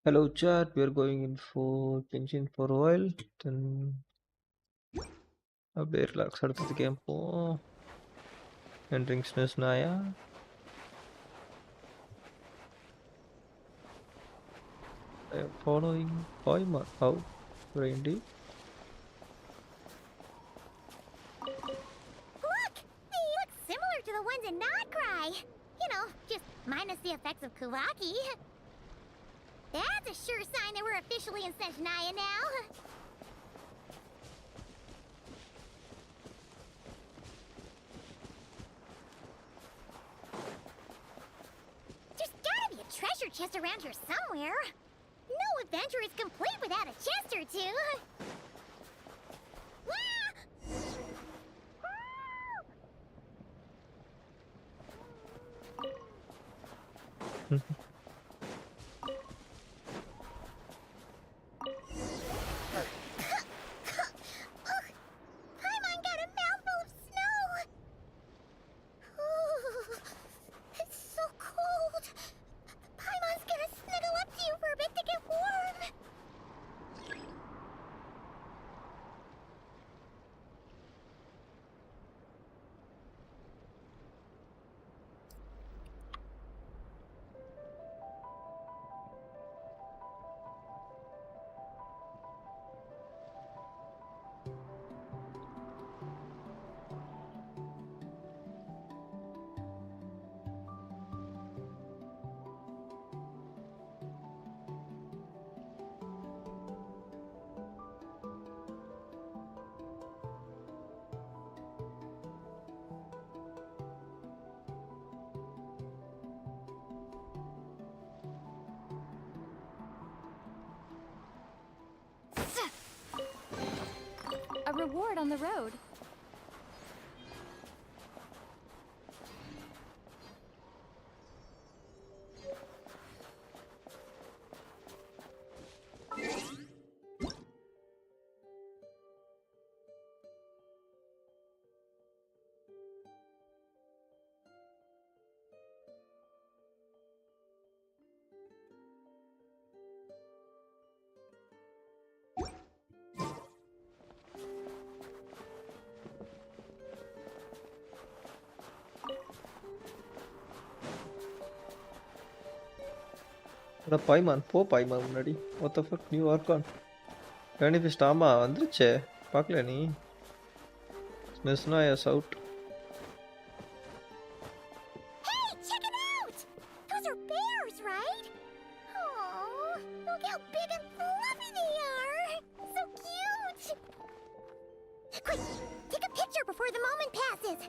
Hello chat, we are going in for Genshin for a while. Then அப்படியே relax அடுத்தது game போவோம். Entering Snezhnaya. I am following Paimon. How? Randy? Look! They look similar to the ones in Notcry. You know, just minus the effects of Kuvaki. That's a sure sign that we're officially in Snezhnaya now. There's gotta be a treasure chest around here somewhere. No adventure is complete without a chest or two. Paimon got a mouthful of snow. It's so cold. Paimon's gonna snuggle up to you for a bit to get warm. A reward on the road. அட பாய்மான் போ பாய்மான் முன்னாடி. What the fuck, new Archon. Manifest ஆமா வந்துருச்சே, பார்க்கல நீ? Snezhnaya's out. Hey, check it out! Those are bears, right? Oh, look how big and fluffy they are! So cute! Quick, take a picture before the moment passes.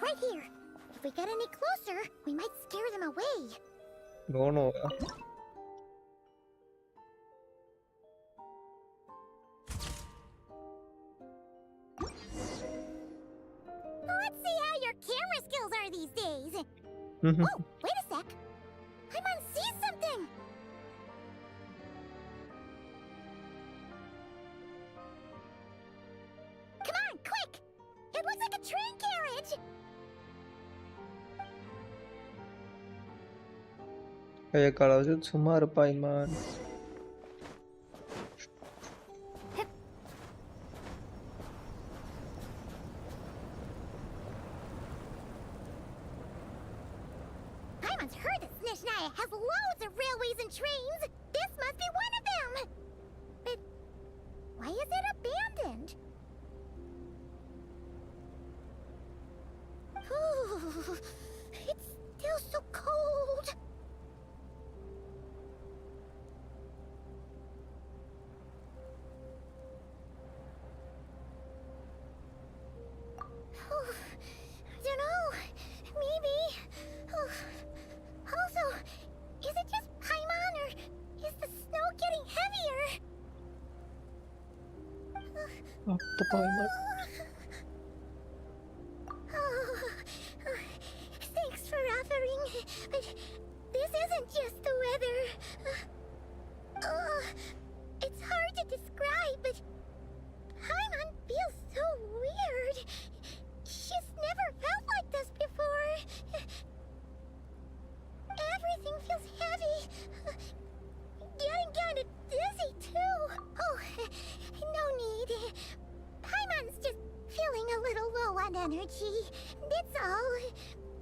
Right here. If we get any closer, we might scare them away. No. Let's see how your camera skills are these days. Mhm. Oh, wait a sec. Paimon sees something. Come on, quick! It looks like a train carriage. கையை காலை வச்சு சும்மா இரு பாய்மான். Paimon's heard that Snezhnaya has loads of railways and trains. This must be one of them. But why is it abandoned? Ooh, it's still so cold. I don't know. Maybe. Also, is it just Paimon or is the snow getting heavier? அப்ப பாய்மான். Thanks for offering, but this isn't just the weather. It's hard to describe, but Paimon feels so weird. She's never felt like this before. Everything feels heavy. Getting energy. That's all.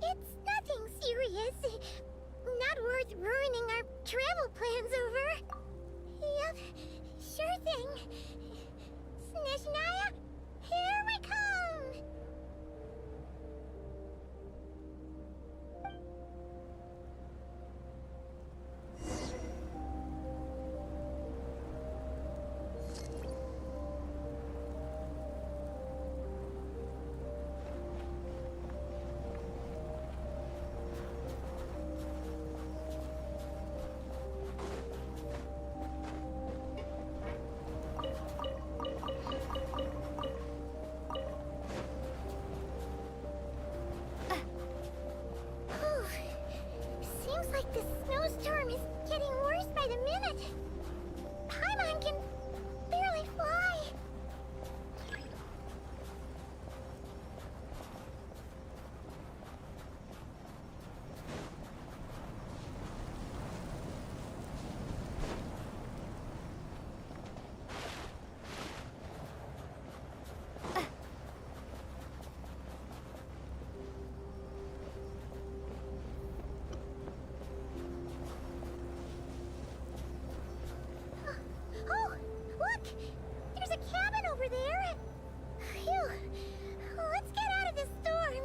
It's nothing serious. Not worth ruining our travel plans over. Yep, sure thing. Snezhnaya, here we come! Whew. Seems like the snowstorm is getting worse by the minute. Paimon can barely fly. Oh, look! There's a cabin over there. Phew. Let's get out of this storm.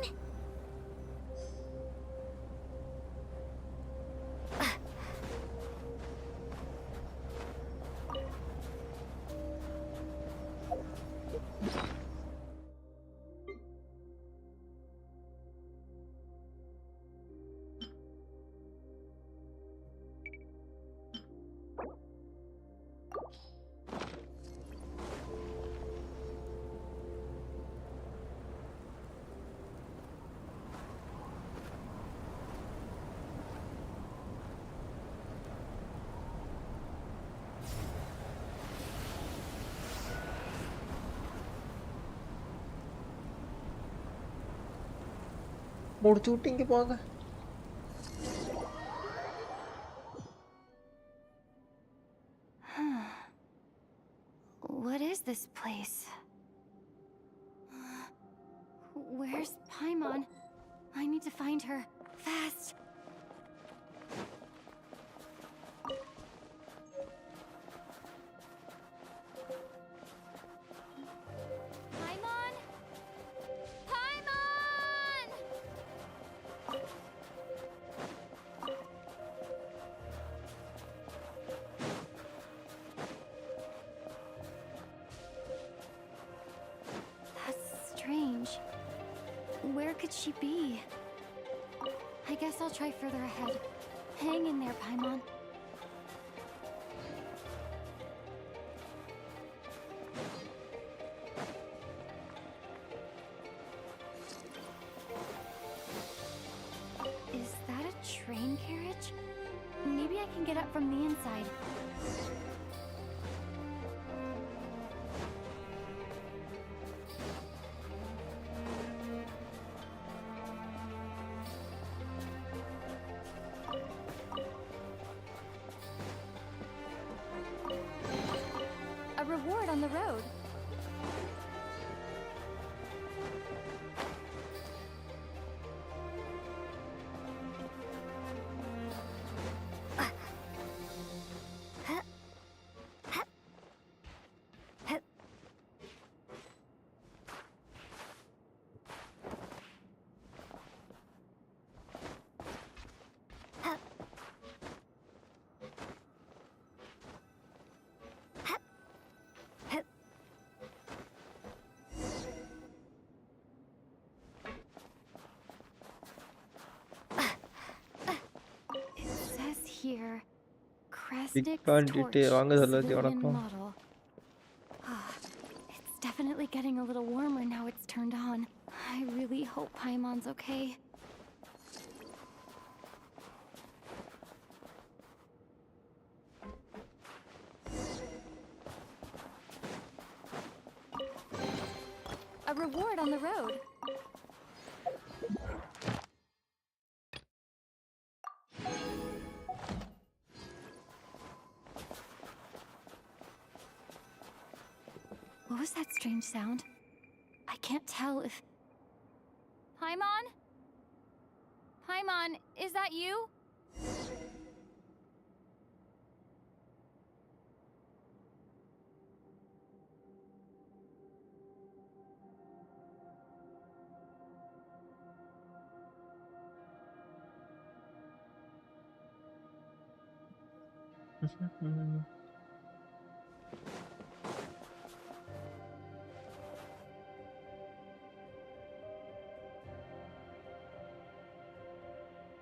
முடிச்சு விட்டீங்க போங்க. What is this place? Where's Paimon? I need to find her. Fast! Paimon? Paimon! That's strange. Where could she be? I guess I'll try further ahead. Hang in there, Paimon. Is that a train carriage? Maybe I can get up from the inside. A reward on the road. Here, Kresnik's torch வாங்க சொல்லுது civilian வணக்கம். model. It's definitely getting a little warmer now it's turned on. I really hope Paimon's okay. A reward on the road. What was that strange sound? I can't tell if Paimon? Paimon, is that you?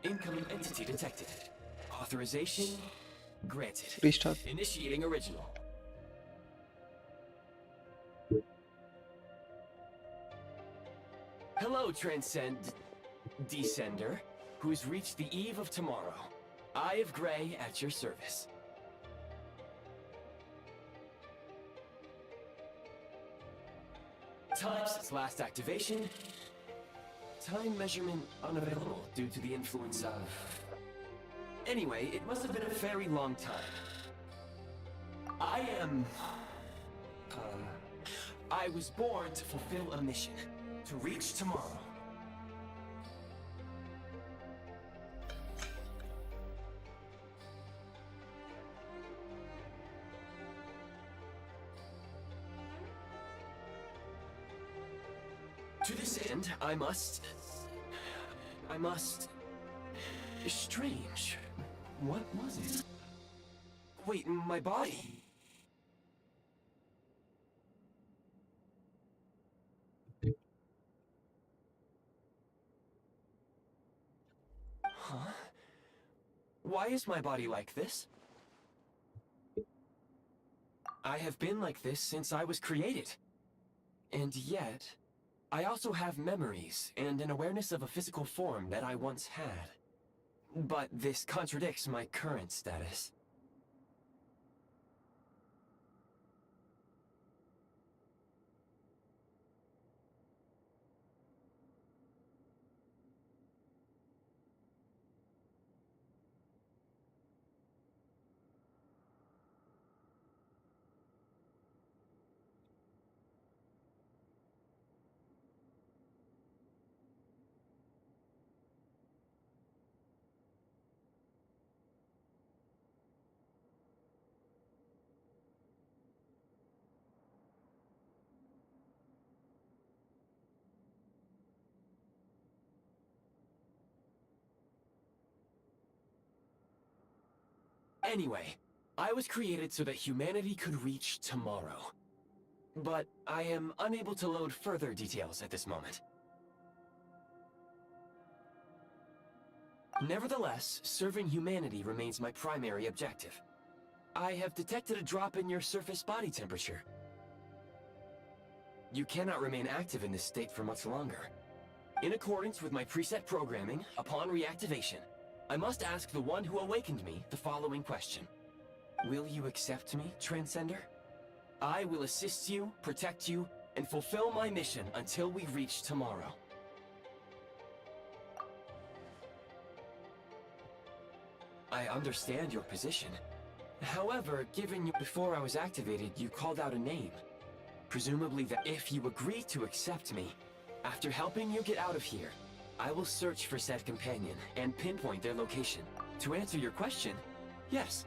Incoming entity detected. Authorization granted. Restart. Initiating original. Hello, Descender, who's reached the eve of tomorrow. Eye of Grey at your service. Time since last activation. Time measurement unavailable due to the influence of... Anyway, it must have been a very long time. I was born to fulfill a mission. To reach tomorrow. To this end, I must... Strange. What was it? Wait, my body... Huh? Why is my body like this? I have been like this since I was created. And yet... I also have memories and an awareness of a physical form that I once had. But this contradicts my current status. Anyway, I was created so that humanity could reach tomorrow. But I am unable to load further details at this moment. Nevertheless, serving humanity remains my primary objective. I have detected a drop in your surface body temperature. You cannot remain active in this state for much longer. In accordance with my preset programming, upon reactivation, I must ask the one who awakened me the following question. Will you accept me, Transcender? I will assist you, protect you, and fulfill my mission until we reach tomorrow. I understand your position. However, given you before I was activated, you called out a name. Presumably that if you agree to accept me, after helping you get out of here, I will search for said companion and pinpoint their location. To answer your question, yes.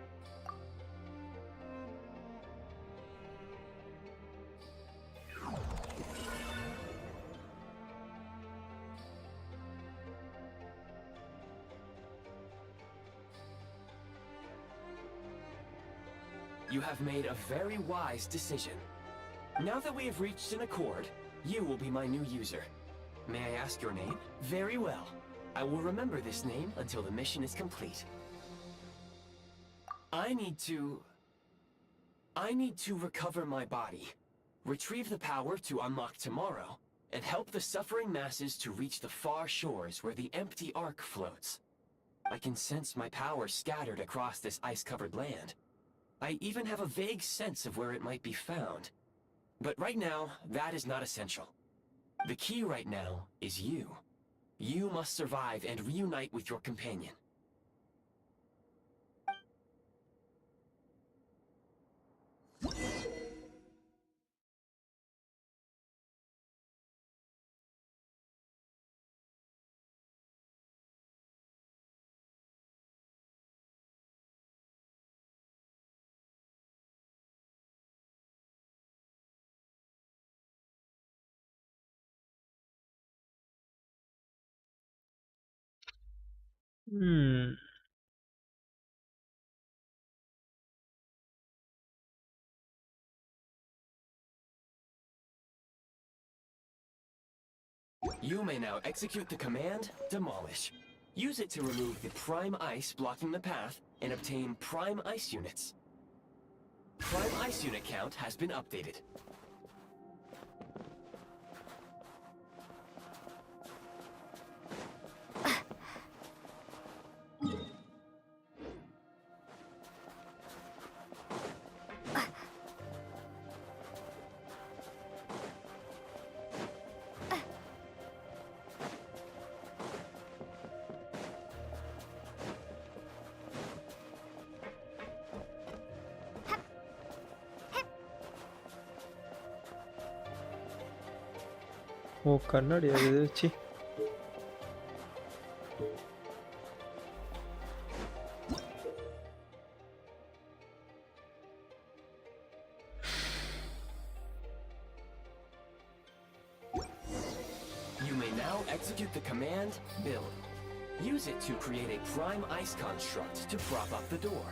You have made a very wise decision. Now that we have reached an accord, you will be my new user. May I ask your name? Very well. I will remember this name until the mission is complete. I need to recover my body, retrieve the power to unlock tomorrow, and help the suffering masses to reach the far shores where the empty Ark floats. I can sense my power scattered across this ice-covered land. I even have a vague sense of where it might be found. But right now, that is not essential. The key right now is you. You must survive and reunite with your companion. Hmm. You may now execute the command, Demolish. Use it to remove the prime ice blocking the path and obtain prime ice units. Prime ice unit count has been updated. ஓ கண்ணாடி அது வச்சு You may now execute the command, Build. Use it to create a prime ice construct to prop up the door.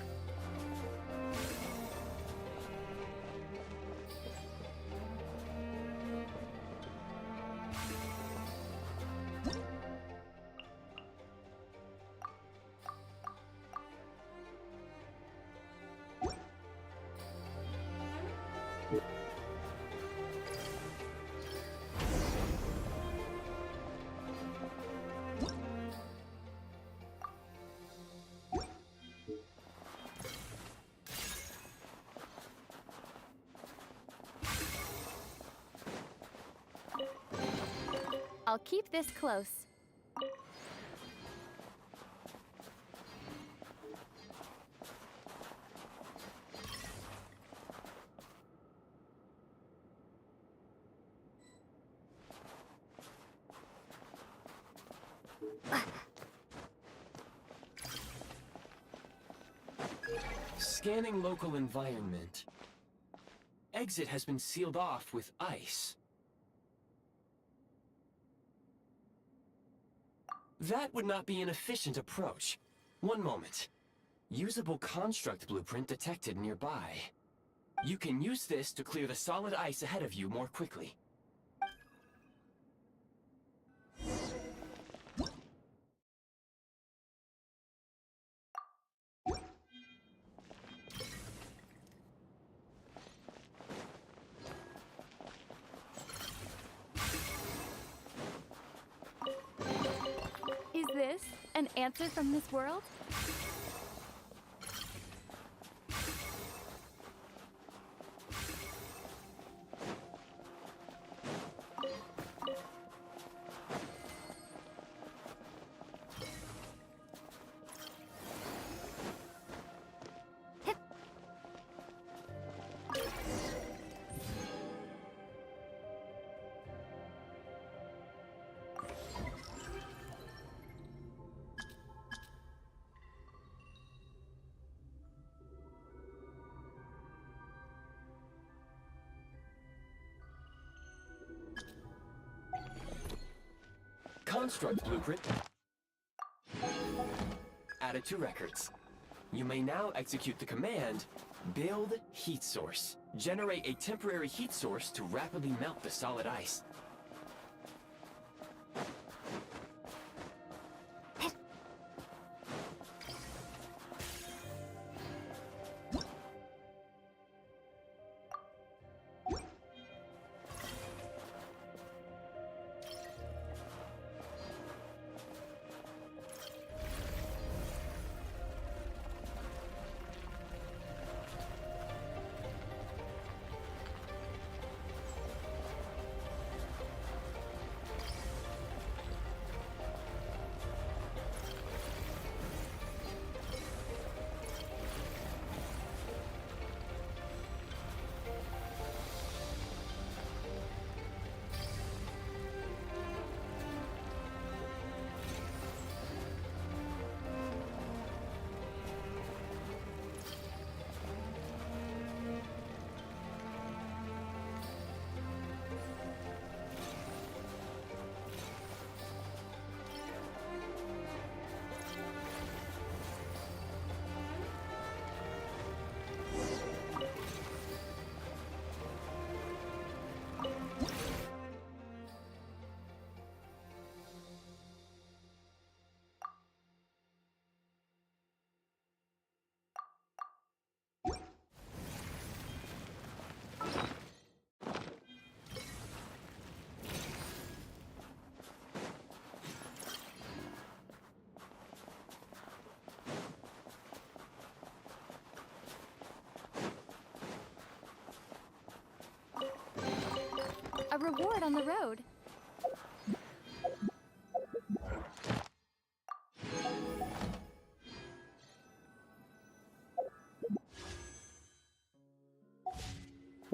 I'll keep this close. Scanning local environment. Exit has been sealed off with ice. That would not be an efficient approach. One moment. Usable construct blueprint detected nearby. You can use this to clear the solid ice ahead of you more quickly. Is this an answer from this world? Construct blueprint added to records. You may now execute the command, Build Heat Source. Generate a temporary heat source to rapidly melt the solid ice. A reward on the road.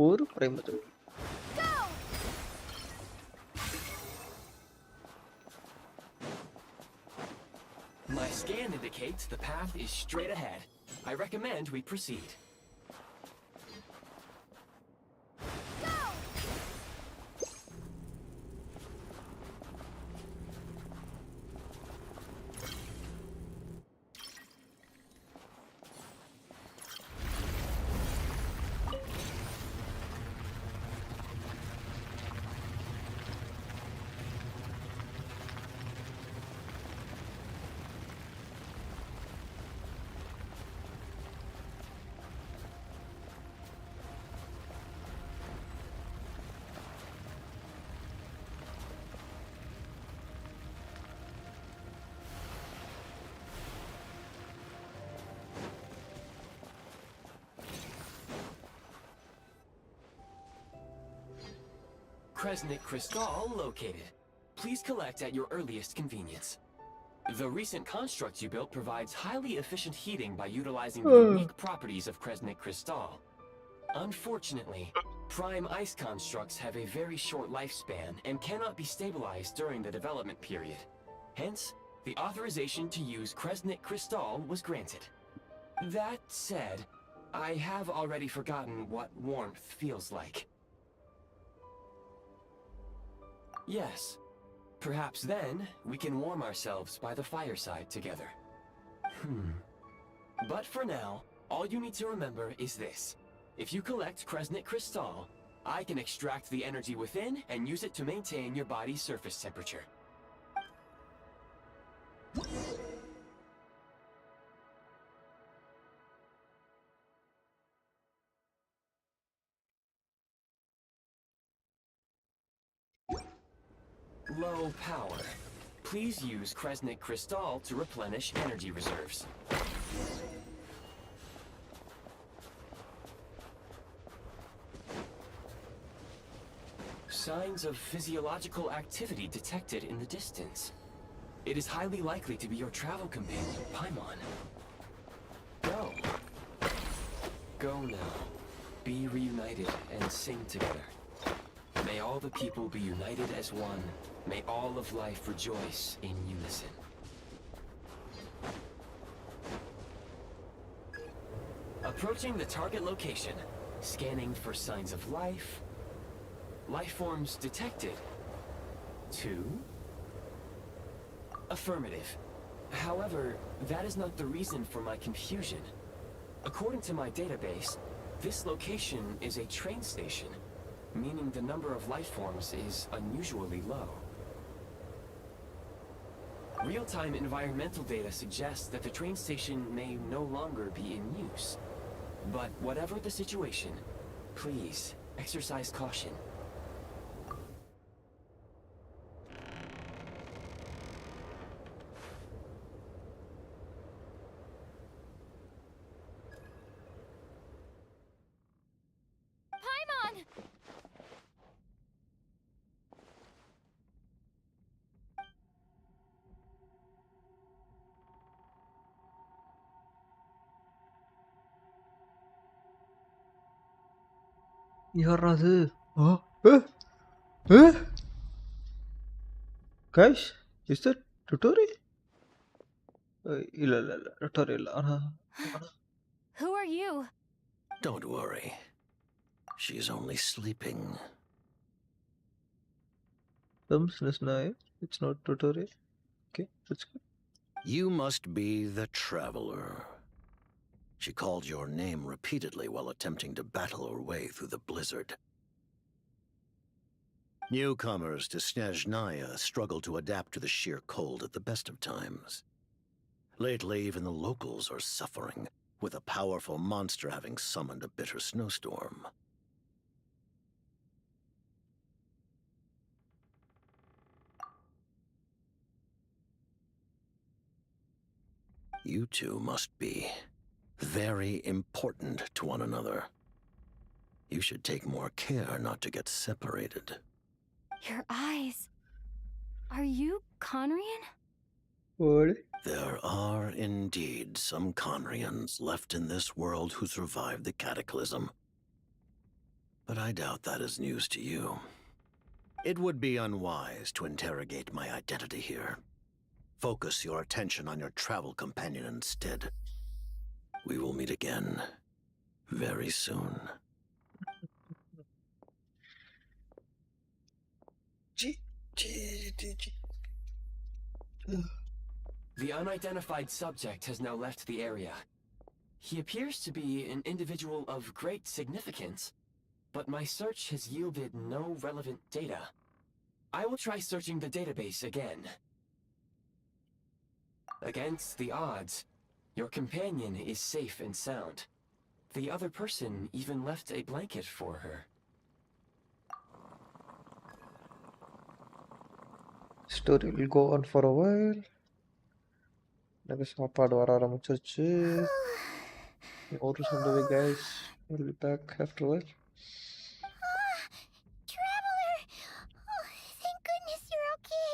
ஒரு primary. Go! My scan indicates the path is straight ahead. I recommend we proceed. Go! Kresnik Crystal located. Please collect at your earliest convenience. The recent construct you built provides highly efficient heating by utilizing the unique properties of Kresnik Crystal. Unfortunately, prime ice constructs have a very short lifespan and cannot be stabilized during the development period. Hence, the authorization to use Kresnik Crystal was granted. That said, I have already forgotten what warmth feels like. Yes. Perhaps then, we can warm ourselves by the fireside together. But for now, all you need to remember is this. If you collect Kresnik Crystal, I can extract the energy within and use it to maintain your body's surface temperature. Low power. Please use Kresnik Crystal to replenish energy reserves. Signs of physiological activity detected in the distance. It is highly likely to be your travel companion, Paimon. Go. Go now. Be reunited and sing together. May all the people be united as one. May all of life rejoice in unison. Approaching the target location. Scanning for signs of life. Life forms detected. 2. Affirmative. However, that is not the reason for my confusion. According to my database, this location is a train station, meaning the number of life forms is unusually low. Real-time environmental data suggests that the train station may no longer be in use. But whatever the situation, please exercise caution. Paimon! யாரா அது? Guys, is that Tutori? இல்ல Tutori இல்ல. ஆனா Who are you? Don't worry. She's only sleeping. Thumbs nice. It's not Tutori. Okay, that's good. You must be the Traveler. She called your name repeatedly while attempting to battle her way through the blizzard. Newcomers to Snezhnaya struggle to adapt to the sheer cold at the best of times. Lately, even the locals are suffering, with a powerful monster having summoned a bitter snowstorm. You two must be very important to one another. You should take more care not to get separated. Your eyes. Are you Conrian? What? There are indeed some Conrians left in this world who survived the cataclysm. But I doubt that is news to you. It would be unwise to interrogate my identity here. Focus your attention on your travel companion instead. We will meet again very soon. The unidentified subject has now left the area. He appears to be an individual of great significance, but my search has yielded no relevant data. I will try searching the database again. Against the odds, your companion is safe and sound. The other person even left a blanket for her. Story will go on for a while. எனக்கு சாப்பாடு வர ஆரம்பிச்சிருச்சு. Order on the way, guys. We'll be back after a while. Traveler! Oh, thank goodness you're okay.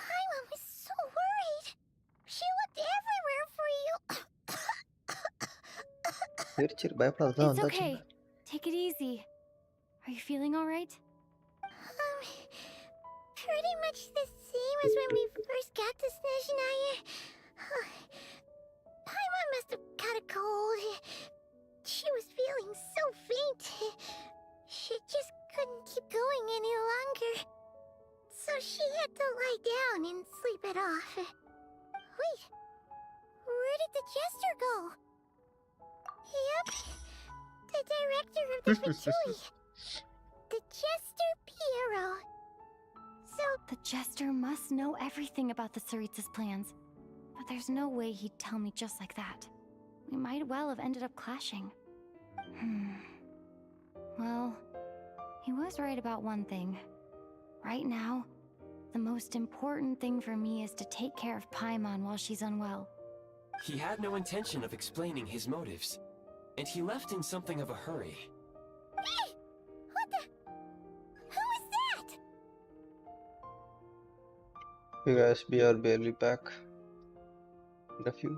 Paimon was so worried. She looked everywhere for you. சரி சரி பயப்படாத It's okay. Take it easy. Are you feeling alright? Pretty much the same as when we first got to Snezhnaya. Paimon must have got a cold. She was feeling so faint. She just couldn't keep going any longer. So she had to lie down and sleep it off. Wait, where did the jester go? Yep, the director of the Fatui. The Jester Piero. So, The Jester must know everything about the Tsaritsa's plans. But there's no way he'd tell me just like that. We might well have ended up clashing. Well, he was right about one thing. Right now, the most important thing for me is to take care of Paimon while she's unwell. He had no intention of explaining his motives, and he left in something of a hurry. hey! What the? Who is that? You guys, we are barely back in a few.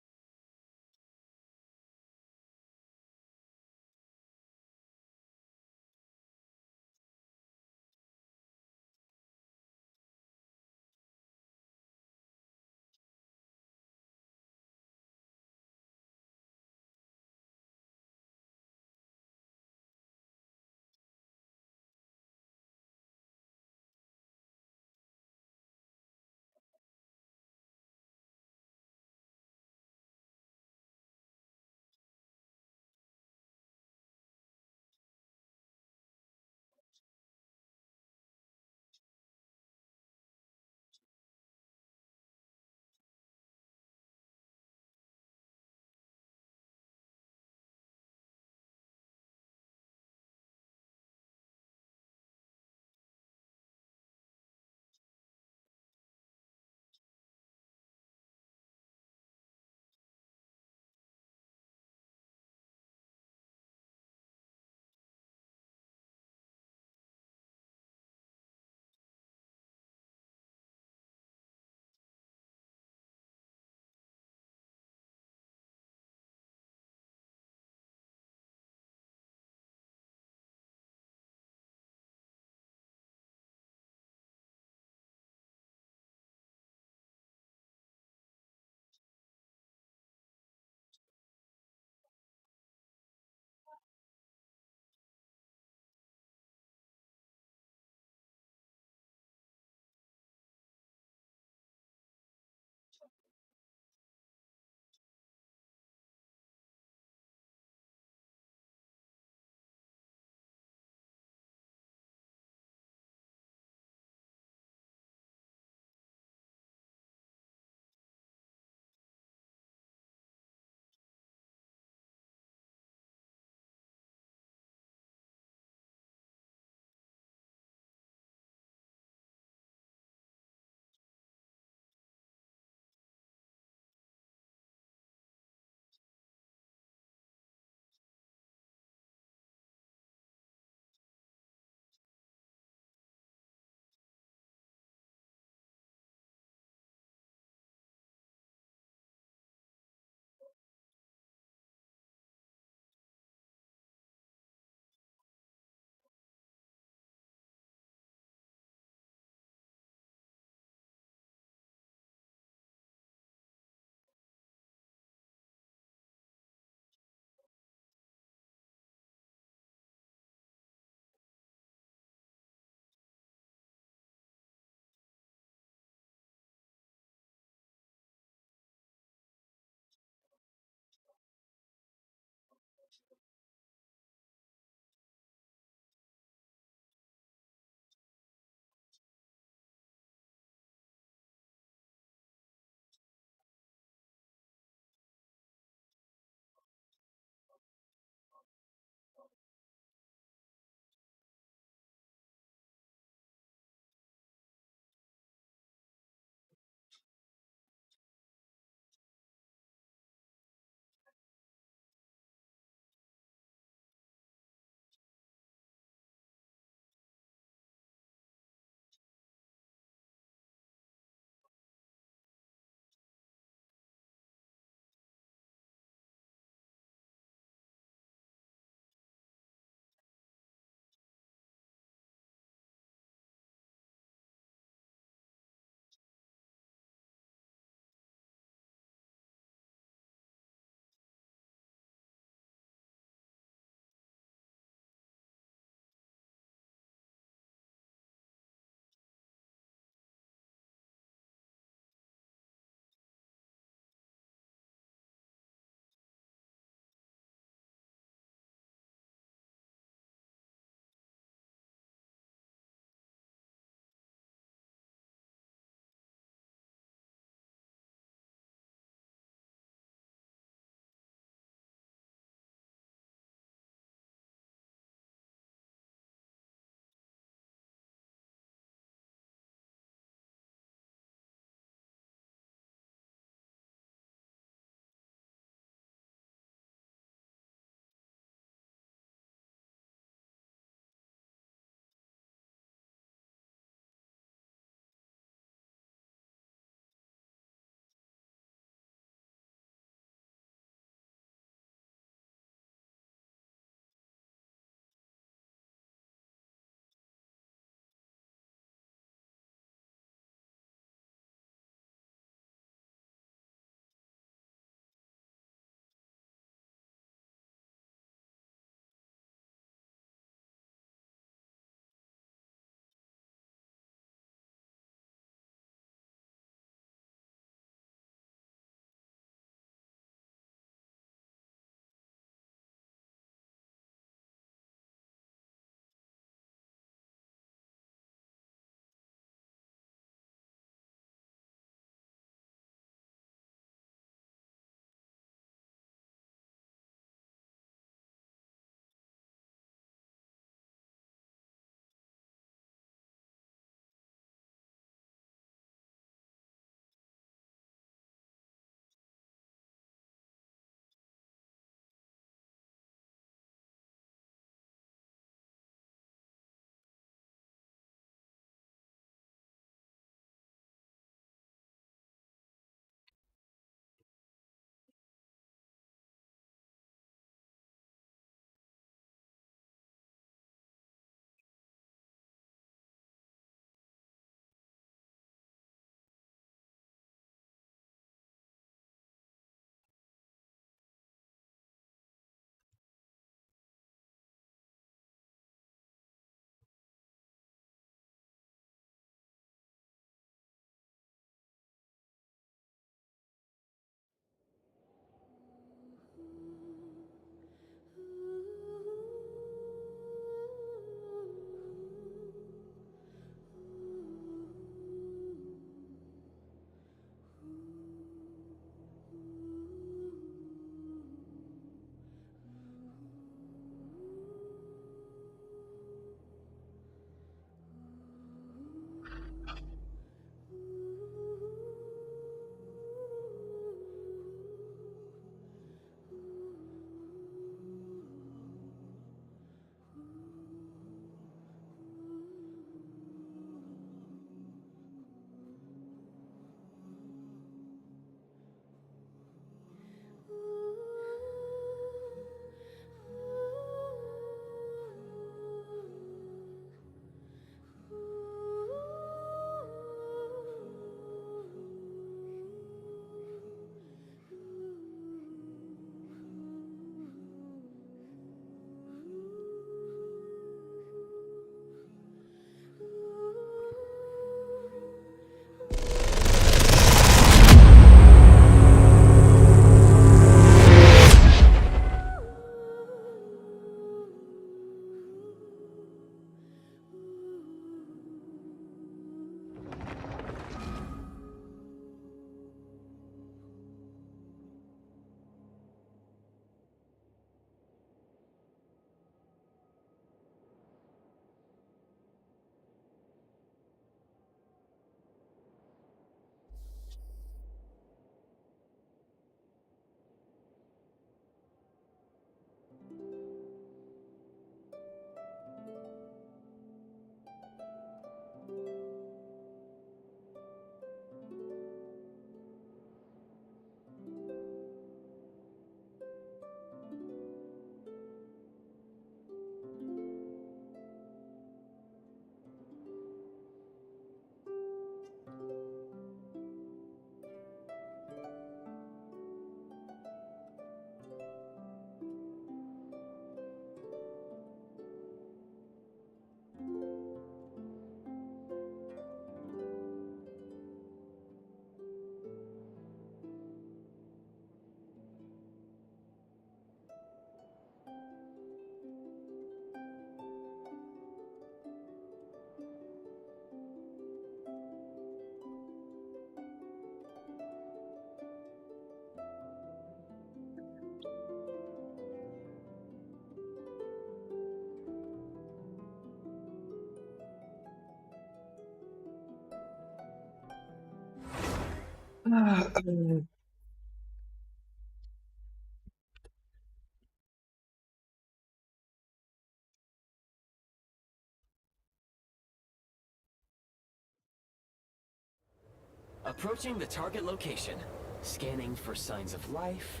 Approaching the target location. Scanning for signs of life.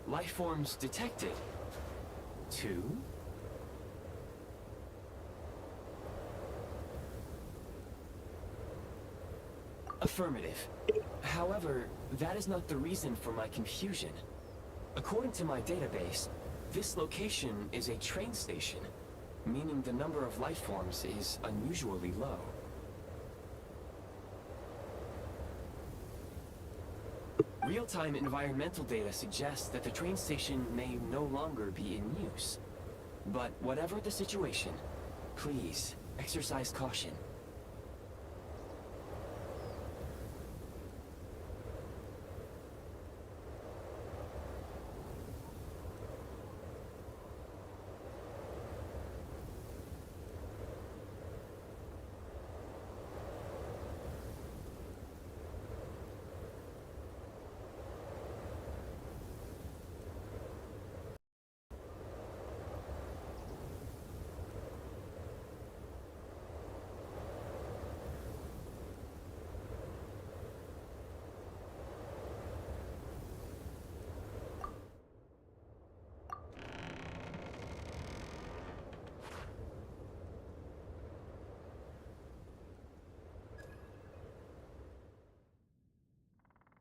Life forms detected. 2. Affirmative. However, that is not the reason for my confusion. According to my database, this location is a train station, meaning the number of life forms is unusually low. Real-time environmental data suggests that the train station may no longer be in use. But whatever the situation, please exercise caution.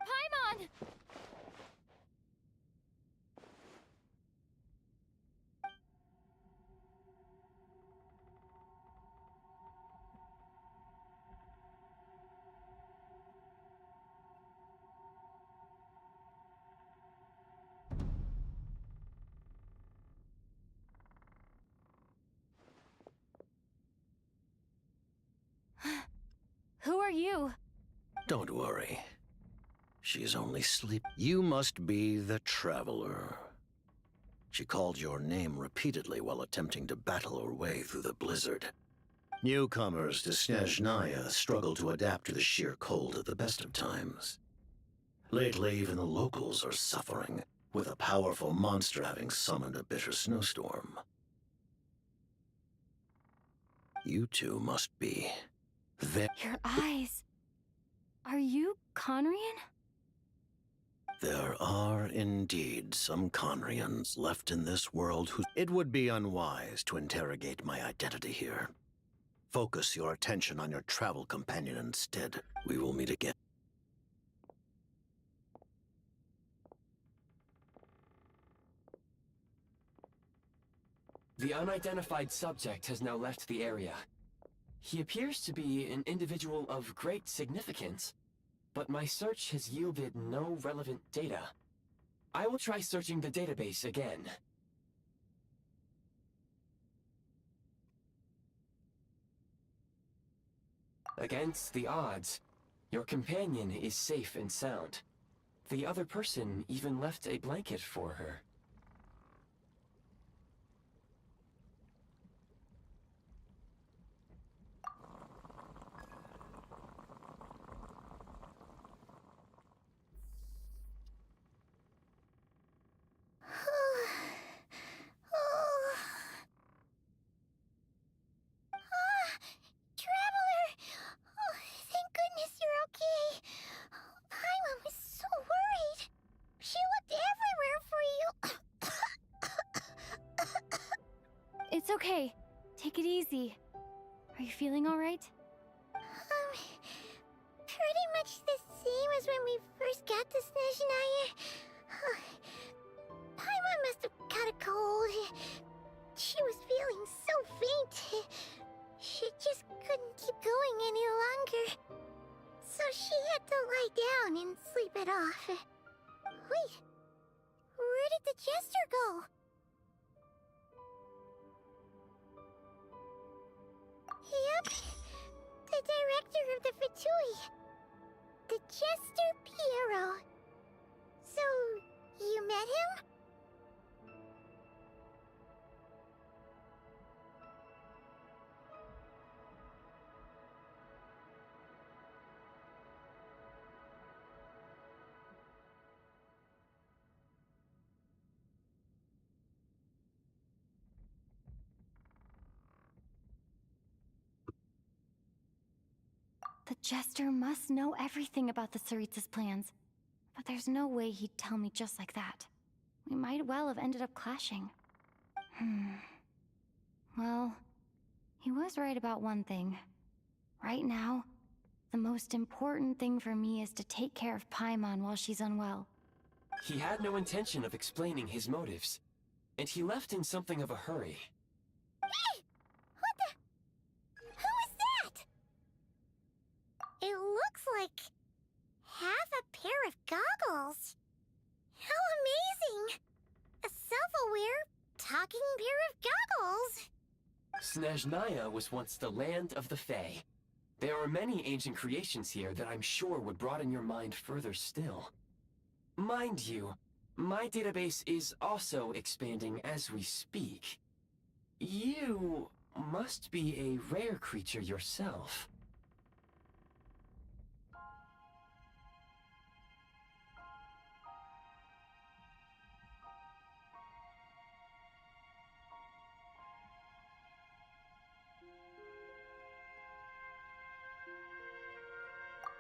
Paimon! Who are you? Don't worry. She's only sleep. You must be the Traveler. She called your name repeatedly while attempting to battle her way through the blizzard. Newcomers to Snezhnaya struggle to adapt to the sheer cold at the best of times. Lately, even the locals are suffering, with a powerful monster having summoned a bitter snowstorm. You two must be Your eyes. Are you Conrian? There are indeed some Conrians left in this world who... It would be unwise to interrogate my identity here. Focus your attention on your travel companion instead. We will meet again. The unidentified subject has now left the area. He appears to be an individual of great significance, but my search has yielded no relevant data. I will try searching the database again. Against the odds, your companion is safe and sound. The other person even left a blanket for her. Traveler! Oh, thank goodness you're okay. Paimon was so worried. She looked everywhere for you. It's okay. Take it easy. Are you feeling alright? Pretty much the same as when we first got to Snezhnaya. Paimon must have caught a cold. She was feeling so faint. She just couldn't keep going any longer. So she had to lie down and sleep it off. Wait, where did the jester go? Yep, the director of the Fatui. The Jester Piero. So, you met him? The Jester must know everything about the Tsaritsa's plans. But there's no way he'd tell me just like that. We might well have ended up clashing. Well, he was right about one thing. Right now, the most important thing for me is to take care of Paimon while she's unwell. He had no intention of explaining his motives, and he left in something of a hurry. Hey! What the? Who is that? It looks like half a pair of goggles. How amazing! A self-aware, talking pair of goggles. Snezhnaya was once the land of the Fae. There are many ancient creations here that I'm sure would broaden your mind further still. Mind you, my database is also expanding as we speak. You must be a rare creature yourself.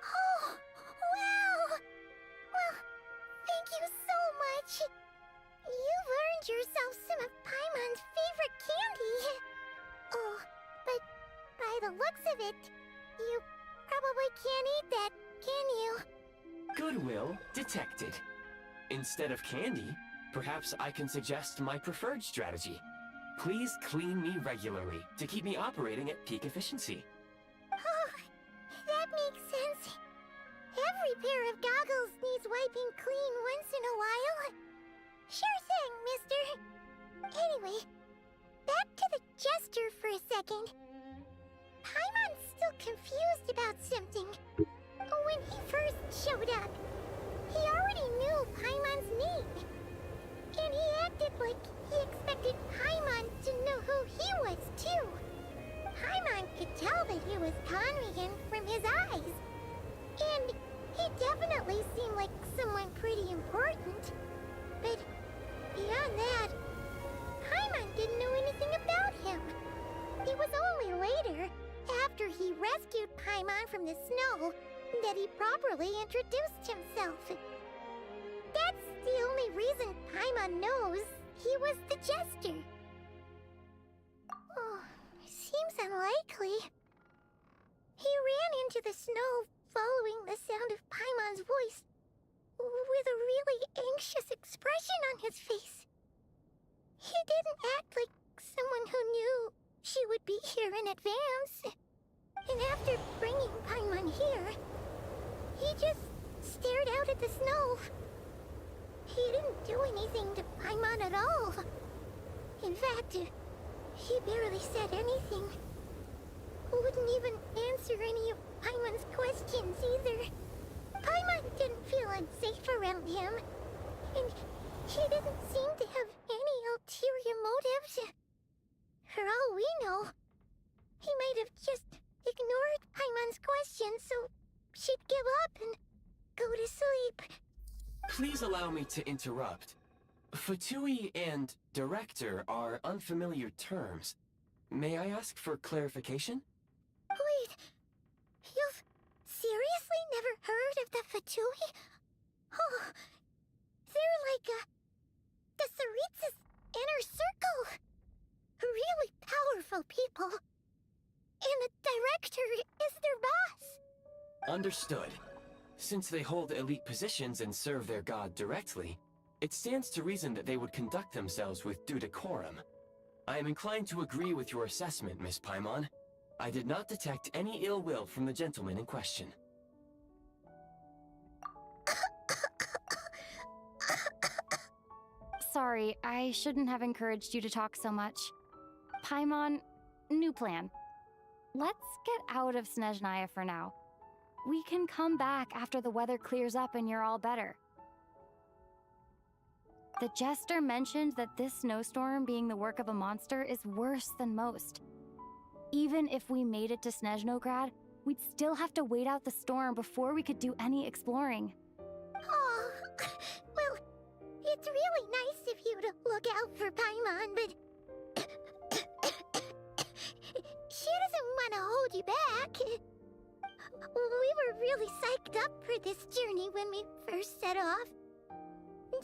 Oh, wow! Well, thank you so much. You've earned yourself some of Paimon's favorite candy. Oh, but by the looks of it, you probably can't eat that, can you? Goodwill detected. Instead of candy, perhaps I can suggest my preferred strategy. Please clean me regularly to keep me operating at peak efficiency. Oh, that makes sense. Every pair of goggles needs wiping clean once in a while. Sure thing, mister. Anyway, back to the Jester for a second. Paimon's still confused about something. When he first showed up, he already knew Paimon's name. And he acted like he expected Paimon to know who he was, too. Paimon could tell that he was Conrian from his eyes. And he definitely seemed like someone pretty important. But beyond that, Paimon didn't know anything about him. It was only later, after he rescued Paimon from the snow, that he properly introduced himself. That's the only reason Paimon knows he was the Jester. Oh, seems unlikely. He ran into the snow following the sound of Paimon's voice, with a really anxious expression on his face. He didn't act like someone who knew she would be here in advance. And after bringing Paimon here, he just stared out at the snow. He didn't do anything to Paimon at all. In fact, he barely said anything. Wouldn't even answer any of Paimon's questions either. Paimon didn't feel unsafe around him, and he didn't seem to have any ulterior motives. For all we know, he might have just ignored Paimon's questions so she'd give up and go to sleep. Please allow me to interrupt. Fatui and director are unfamiliar terms. May I ask for clarification? Wait, you've seriously never heard of the Fatui? Oh, they're like the Tsaritsa's inner circle. Really powerful people. And the director is their boss. Understood. Since they hold elite positions and serve their god directly, it stands to reason that they would conduct themselves with due decorum. I am inclined to agree with your assessment, Miss Paimon. I did not detect any ill will from the gentleman in question. Sorry, I shouldn't have encouraged you to talk so much. Paimon, new plan. Let's get out of Snezhnaya for now. We can come back after the weather clears up and you're all better. The Jester mentioned that this snowstorm being the work of a monster is worse than most. Even if we made it to Snezhnograd, we'd still have to wait out the storm before we could do any exploring. Oh, well, it's really nice of you to look out for Paimon, but she doesn't want to hold you back. We were really psyched up for this journey when we first set off.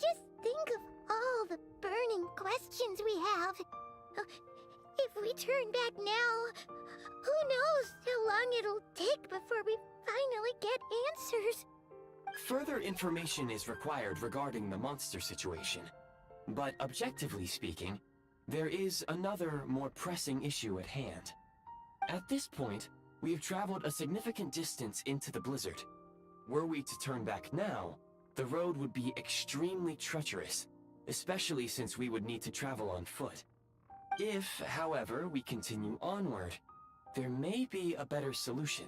Just think of all the burning questions we have. If we turn back now, who knows how long it'll take before we finally get answers. Further information is required regarding the monster situation. But objectively speaking, there is another, more pressing issue at hand. At this point, we have traveled a significant distance into the blizzard. Were we to turn back now, the road would be extremely treacherous, especially since we would need to travel on foot. If, however, we continue onward, there may be a better solution.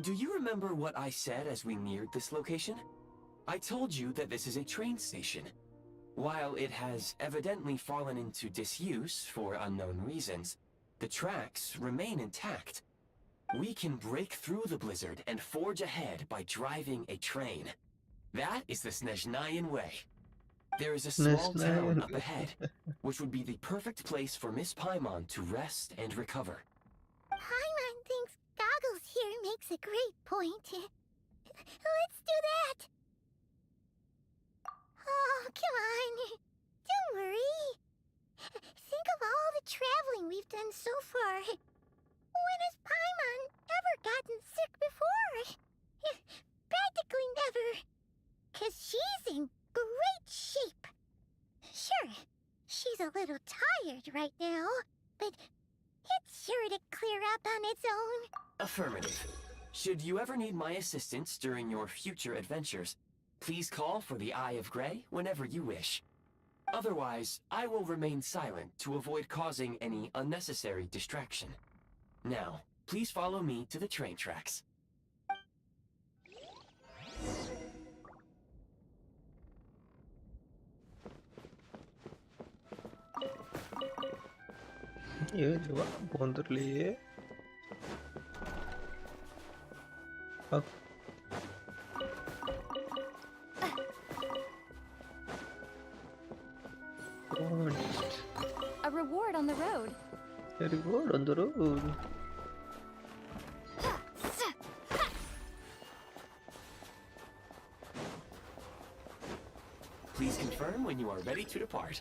Do you remember what I said as we neared this location? I told you that this is a train station. While it has evidently fallen into disuse for unknown reasons, the tracks remain intact. We can break through the blizzard and forge ahead by driving a train. That is the Snezhnayan way. There is a small town up ahead, which would be the perfect place for Miss Paimon to rest and recover. Paimon thinks Goggles here makes a great point. Let's do that. Oh, come on. Don't worry. Think of all the traveling we've done so far. When has Paimon ever gotten sick before? Practically never. 'Cause she's in great shape. Sure, she's a little tired right now, but it's sure to clear up on its own. Affirmative. Should you ever need my assistance during your future adventures, please call for the Eye of Grey whenever you wish. Otherwise, I will remain silent to avoid causing any unnecessary distraction. Now, please follow me to the train tracks. ஏதுவா வந்துடலையே. A reward on the road. Very good, on the road. Please confirm when you are ready to depart.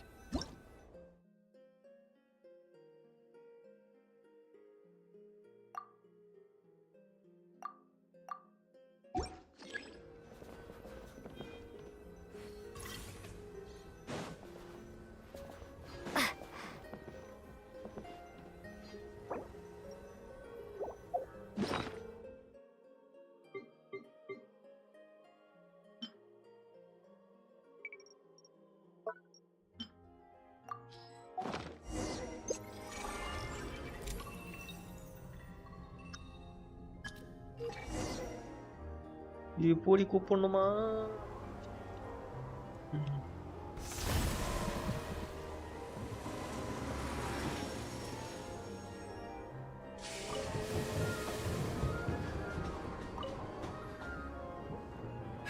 இப்போடி கூப்பிடணுமா?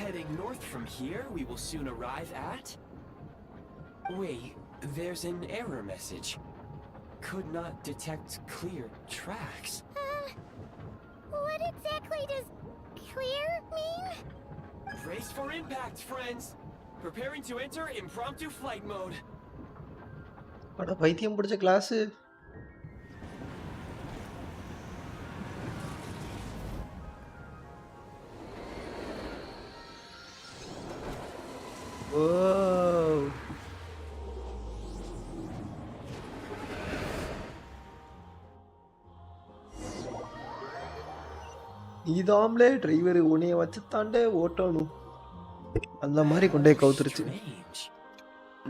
Heading north from here, we will soon arrive at... Wait, there's an error message. Could not detect clear tracks. What exactly does clear mean? Brace for impact, friends! Preparing to enter impromptu flight mode. அட பைத்தியம் பிடிச்ச class. ஓ இதாம்லே driver உன்னைய வச்சு தாண்டே ஓட்டணும். அந்த மாதிரி கொண்டே கவுத்துருச்சு. Strange.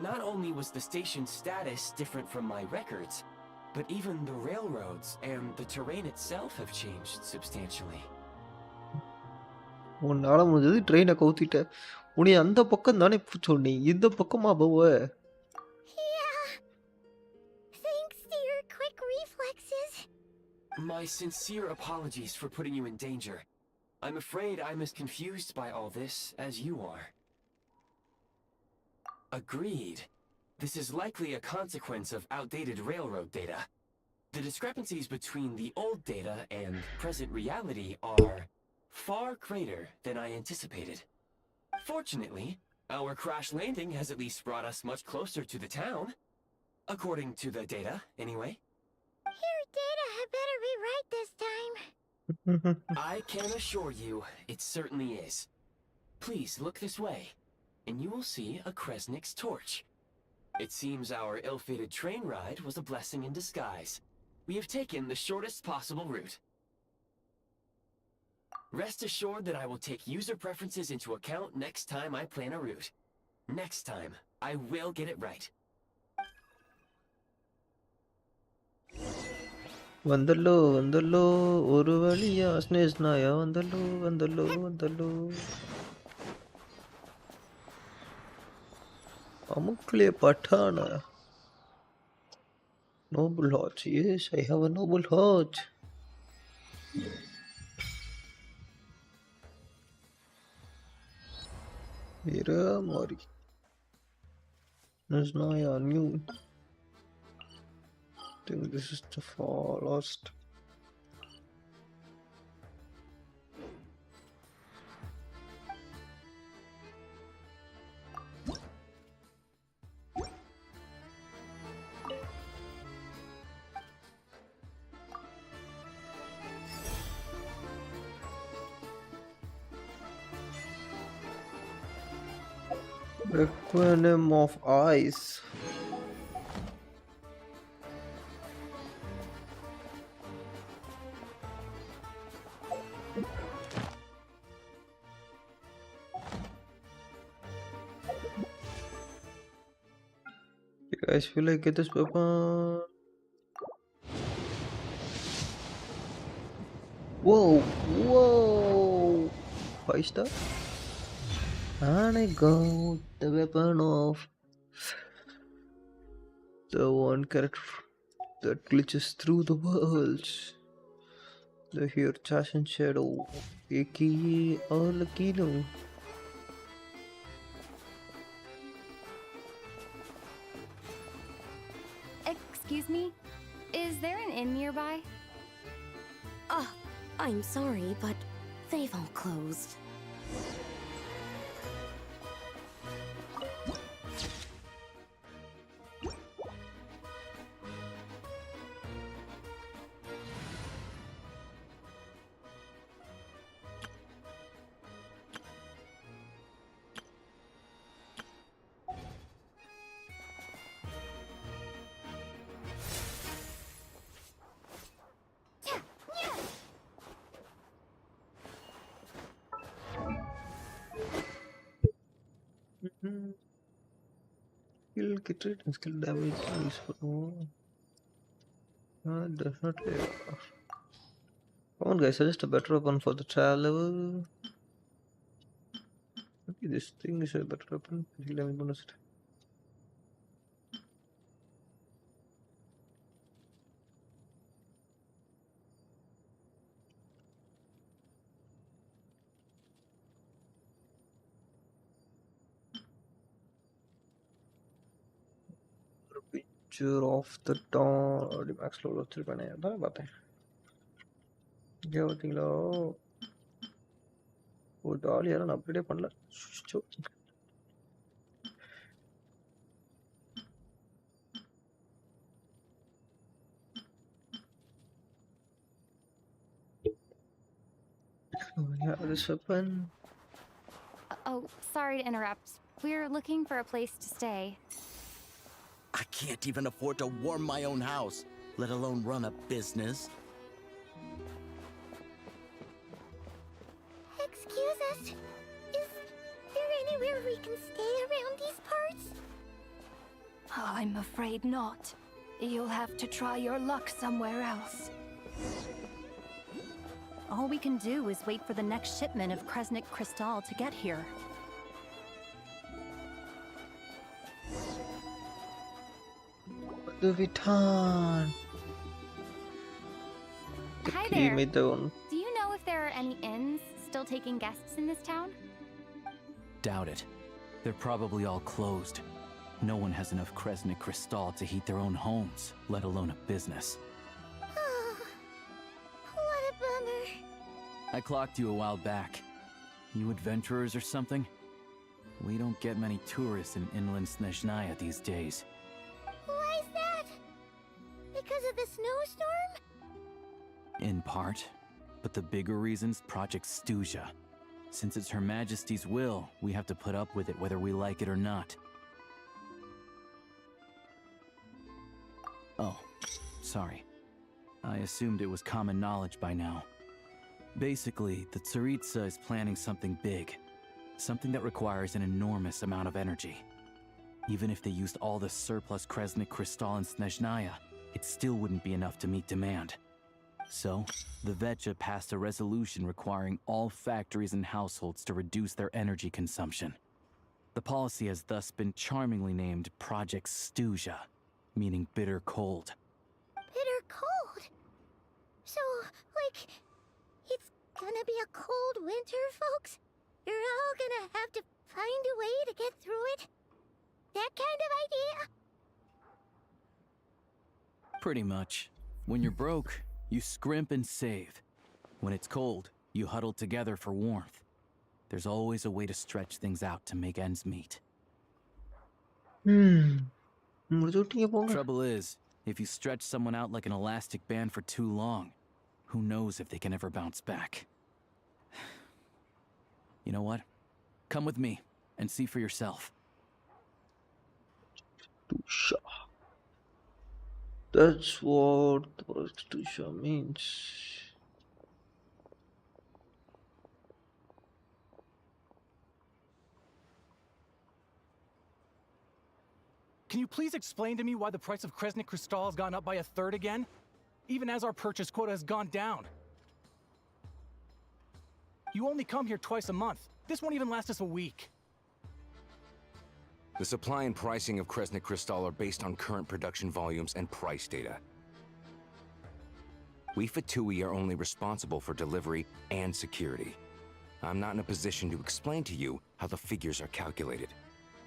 Not only was the station's status different from my records, but even the railroads and the terrain itself have changed substantially. உன்னால முடிஞ்சது ட்ரெயினை கவுத்திட்ட. உன்னை அந்த பக்கம் தானே சொன்னி, இந்த பக்கமா போவ? Yeah. Thanks to your quick reflexes. My sincere apologies for putting you in danger. I'm afraid I'm as confused by all this as you are. Agreed. This is likely a consequence of outdated railroad data. The discrepancies between the old data and present reality are far greater than I anticipated. Fortunately, our crash landing has at least brought us much closer to the town. According to the data, anyway. Your data had better be right this time. I can assure you, it certainly is. Please look this way, and you will see a Kresnik's torch. It seems our ill-fated train ride was a blessing in disguise. We have taken the shortest possible route. Rest assured that I will take user preferences into account next time I plan a route. Next time, I will get it right. வந்தல்லோ வந்தல்லோ ஒரு வழியா ஸ்னேஸ் நாயா வந்தல்லோ வந்தல்லோ வந்தல்லோ அமுக்லே பட்டான noble heart. Yes, I have a noble heart. Mira Mari. There's no new. I think this is the far last. Requiem of Ice. You guys feel like get this weapon? Whoa, whoa! 5-star? And I got the weapon of the one character that glitches through the worlds. The here Chash and Shadow, aka Arlecchino. Excuse me? Is there an inn nearby? I'm sorry, but they've all closed. Skill get rate and skill damage is for definitely. Come on, guys, suggest a better weapon for the trial level. Okay, this thing is a better weapon. Skill damage bonus. Picture of the dawn. Max level 3 பண்ணேன் அதான் பார்த்தேன். இங்கே பார்த்தீங்களா ஒரு tally யாரும் நான் அப்படியே பண்ணல. Yeah, this weapon. Oh, sorry to interrupt. We're looking for a place to stay. I can't even afford to warm my own house, let alone run a business. Excuse us. Is there anywhere we can stay around these parts? I'm afraid not. You'll have to try your luck somewhere else. All we can do is wait for the next shipment of Kresnik Crystal to get here. The Vitan. Hi You there. made the one. Do you know if there are any inns still taking guests in this town? Doubt it. They're probably all closed. No one has enough Kresnik Crystal to heat their own homes, let alone a business. Oh, what a bummer. I clocked you a while back. You adventurers or something? We don't get many tourists in inland Snezhnaya these days. Why is that? Because of the snowstorm? In part. But the bigger reason's Project Stuja. Since it's Her Majesty's will, we have to put up with it whether we like it or not. Oh, sorry. I assumed it was common knowledge by now. Basically, the Tsaritsa is planning something big. Something that requires an enormous amount of energy. Even if they used all the surplus Kresnik Crystal in Snezhnaya, it still wouldn't be enough to meet demand. So, the Vetcha passed a resolution requiring all factories and households to reduce their energy consumption. The policy has thus been charmingly named Project Stuja, meaning bitter cold. Bitter cold? So, like, it's gonna be a cold winter, folks? You're all gonna have to find a way to get through it? That kind of idea? Pretty much. When you're broke, you scrimp and save. When it's cold, you huddle together for warmth. There's always a way to stretch things out to make ends meet. முடிச்சு விட்டீங்க போங்க. Trouble is, if you stretch someone out like an elastic band for too long, who knows if they can ever bounce back. You know what? Come with me and see for yourself. Tusha. That's what Tusha means. Can you please explain to me why the price of Kresnik Crystal has gone up by 1/3 again? Even as our purchase quota has gone down. You only come here twice a month. This won't even last us a week. The supply and pricing of Kresnik Crystal are based on current production volumes and price data. We Fatui are only responsible for delivery and security. I'm not in a position to explain to you how the figures are calculated,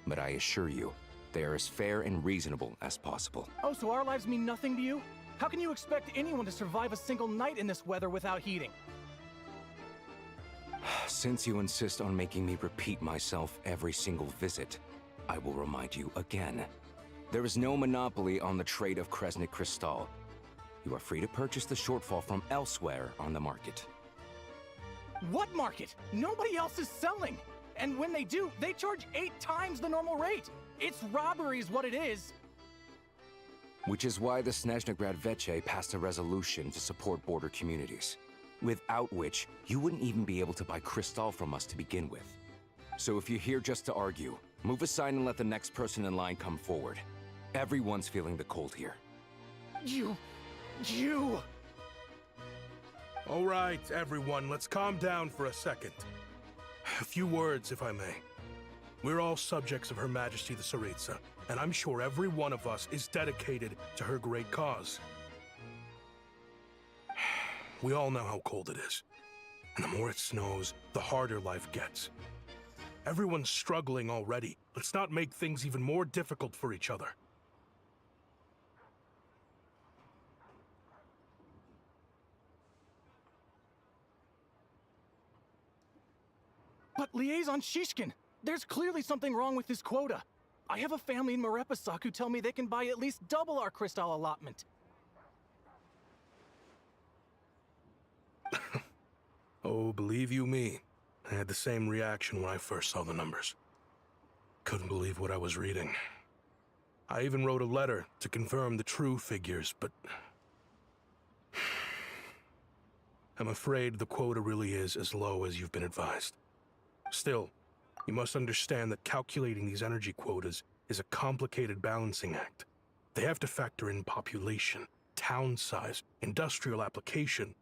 but I assure you, they are as fair and reasonable as possible. Oh, so our lives mean nothing to you? How can you expect anyone to survive a single night in this weather without heating? Since you insist on making me repeat myself every single visit, I will remind you again. There is no monopoly on the trade of Kresnik Crystal. You are free to purchase the shortfall from elsewhere on the market. What market? Nobody else is selling! And when they do, they charge 8 times the normal rate! It's robbery is what it is! Which is why the Snezhnegrad Vetche passed a resolution to support border communities, without which you wouldn't even be able to buy Crystal from us to begin with. So if you're here just to argue, move aside and let the next person in line come forward. Everyone's feeling the cold here. You... All right, everyone, let's calm down for a second. A few words, if I may. We're all subjects of Her Majesty the Tsaritsa, and I'm sure every one of us is dedicated to her great cause. We all know how cold it is, and the more it snows, the harder life gets. Everyone's struggling already. Let's not make things even more difficult for each other. But Liaison Shishkin, there's clearly something wrong with this quota. I have a family in Marepasak who tell me they can buy at least double our Crystal allotment. Oh, believe you me, I had the same reaction when I first saw the numbers. Couldn't believe what I was reading. I even wrote a letter to confirm the true figures, but... I'm afraid the quota really is as low as you've been advised. Still, you must understand that calculating these energy quotas is a complicated balancing act. They have to factor in population, town size, industrial application.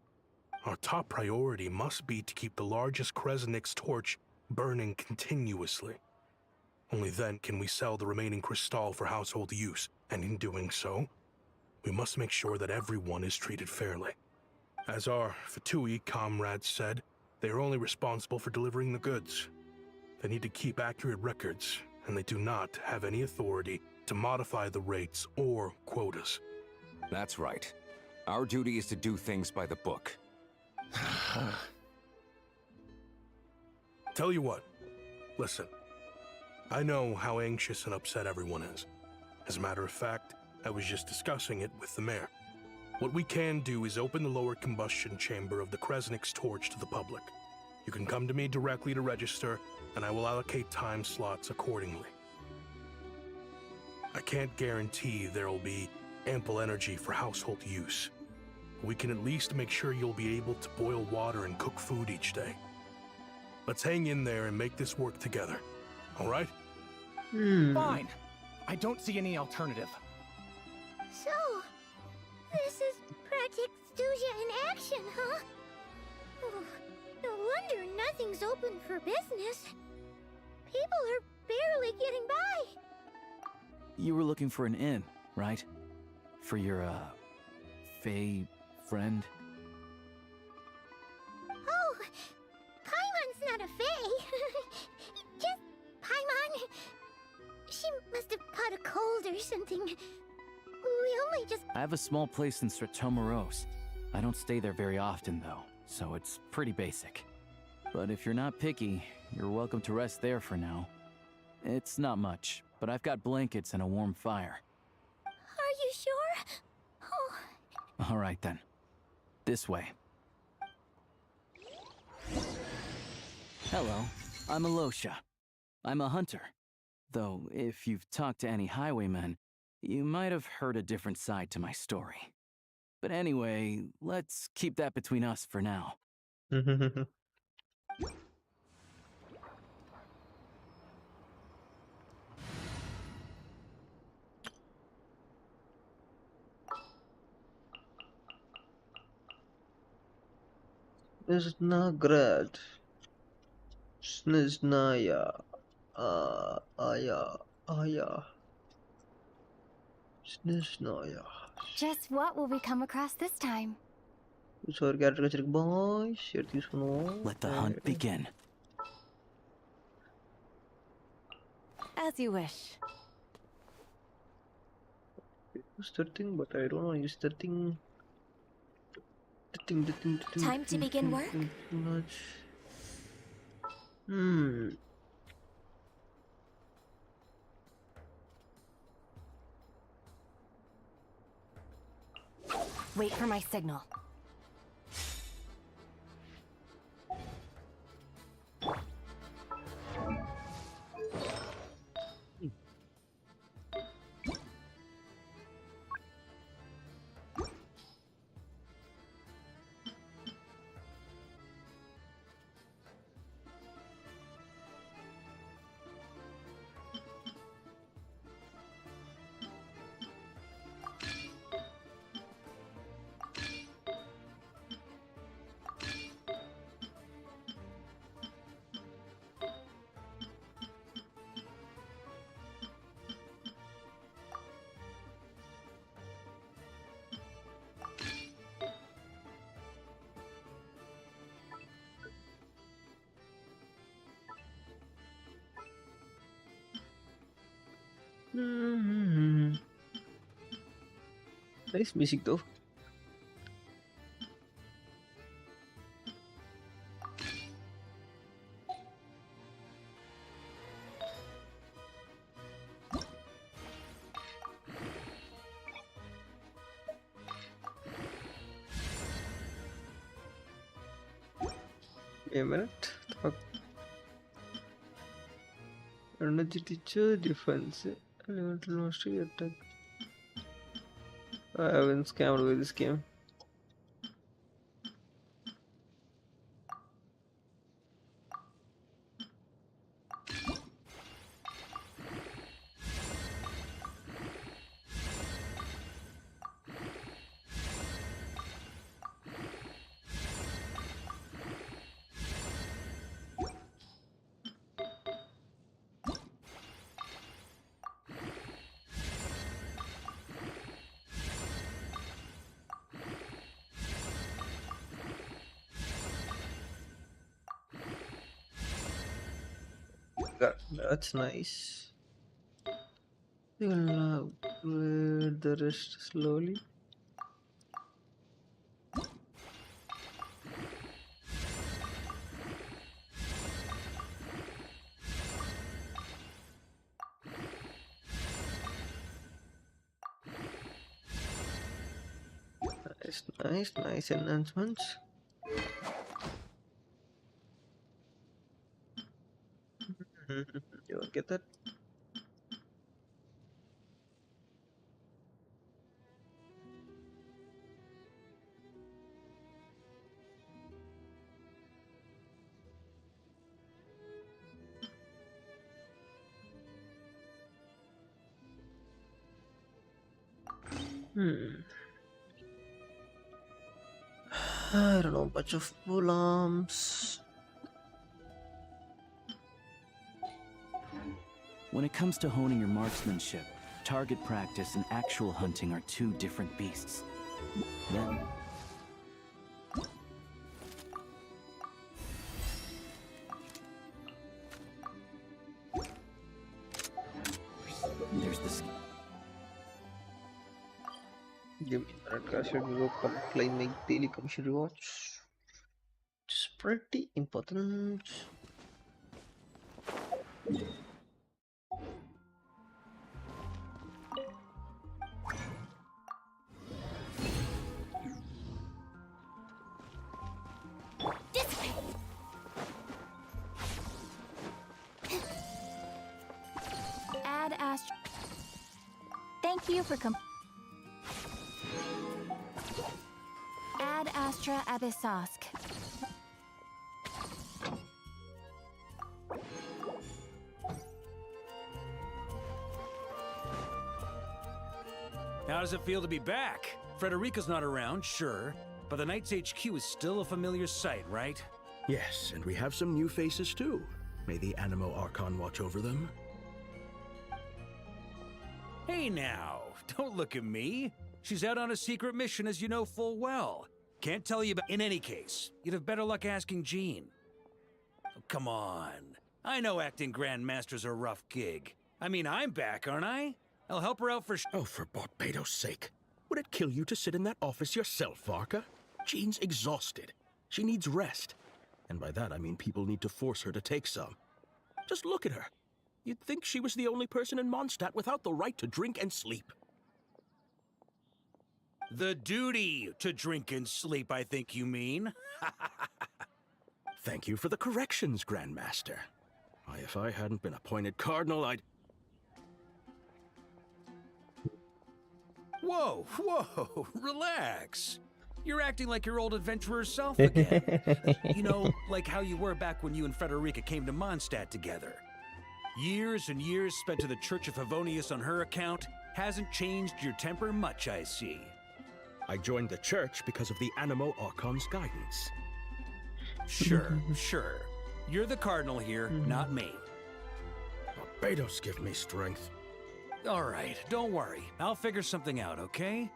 Our top priority must be to keep the largest Kresnik's torch burning continuously. Only then can we sell the remaining Crystal for household use, and in doing so, we must make sure that everyone is treated fairly. As our Fatui comrades said, they are only responsible for delivering the goods. They need to keep accurate records, and they do not have any authority to modify the rates or quotas. That's right. Our duty is to do things by the book. Tell you what, listen. I know how anxious and upset everyone is. As a matter of fact, I was just discussing it with the mayor. What we can do is open the lower combustion chamber of the Kresnik's torch to the public. You can come to me directly to register, and I will allocate time slots accordingly. I can't guarantee there will be ample energy for household use. We can at least make sure you'll be able to boil water and cook food each day. Let's hang in there and make this work together. All right? Fine. I don't see any alternative. So, this is Project Studia in action, huh? Oh, no wonder nothing's open for business. People are barely getting by. You were looking for an inn, right? For your, Fae friend? Oh, Paimon's not a fae. Just Paimon. She must have caught a cold or something. We only just... I have a small place in Stratomaros. I don't stay there very often, though, so it's pretty basic. But if you're not picky, you're welcome to rest there for now. It's not much, but I've got blankets and a warm fire. Are you sure? Oh. All right, then. This way. Hello, I'm Alosha. I'm a hunter. Though, if you've talked to any highwaymen, you might have heard a different side to my story. But anyway, let's keep that between us for now. Snezhnaya. Sneznaya. Aya. Sneznaya. Just what will we come across this time? Sorry, character boy. Share this one. Let the hunt begin. As you wish. Use the thing, but I don't know. Use the thing. Time to begin work? Wait for my signal. Nice music though. A minute. Energy teacher defense. Elemental mastery attack. I haven't scammed with this game. That's nice. We'll upgrade the rest slowly. Nice enhancements. You won't get that. I don't know, bunch of full arms. When it comes to honing your marksmanship, target practice and actual hunting are two different beasts. Then... there's the... Give me that cash and go claim my daily commission rewards. It's pretty important. Ad Astra. Thank you for Ad Astra Abyssosk. How does it feel to be back? Frederica's not around, sure, but the Knights HQ is still a familiar sight, right? Yes, and we have some new faces too. May the Animo Archon watch over them. Hey now, don't look at me. She's out on a secret mission, as you know full well. Can't tell you about... In any case, you'd have better luck asking Jean. Oh, come on. I know acting Grandmaster's a rough gig. I mean, I'm back, aren't I? I'll help her out for... Oh, for Barbados' sake. Would it kill you to sit in that office yourself, Varka? Jean's exhausted. She needs rest. And by that, I mean people need to force her to take some. Just look at her. You'd think she was the only person in Mondstadt without the right to drink and sleep. The duty to drink and sleep, I think you mean. Thank you for the corrections, Grandmaster. Why, if I hadn't been appointed Cardinal, I'd... Whoa, whoa, relax. You're acting like your old adventurer self again. You know, like how you were back when you and Frederica came to Mondstadt together. Years and years spent to the Church of Favonius on her account hasn't changed your temper much, I see. I joined the church because of the Animo Archon's guidance. Sure, sure. You're the Cardinal here, not me. Barbados give me strength. All right, don't worry. I'll figure something out, okay?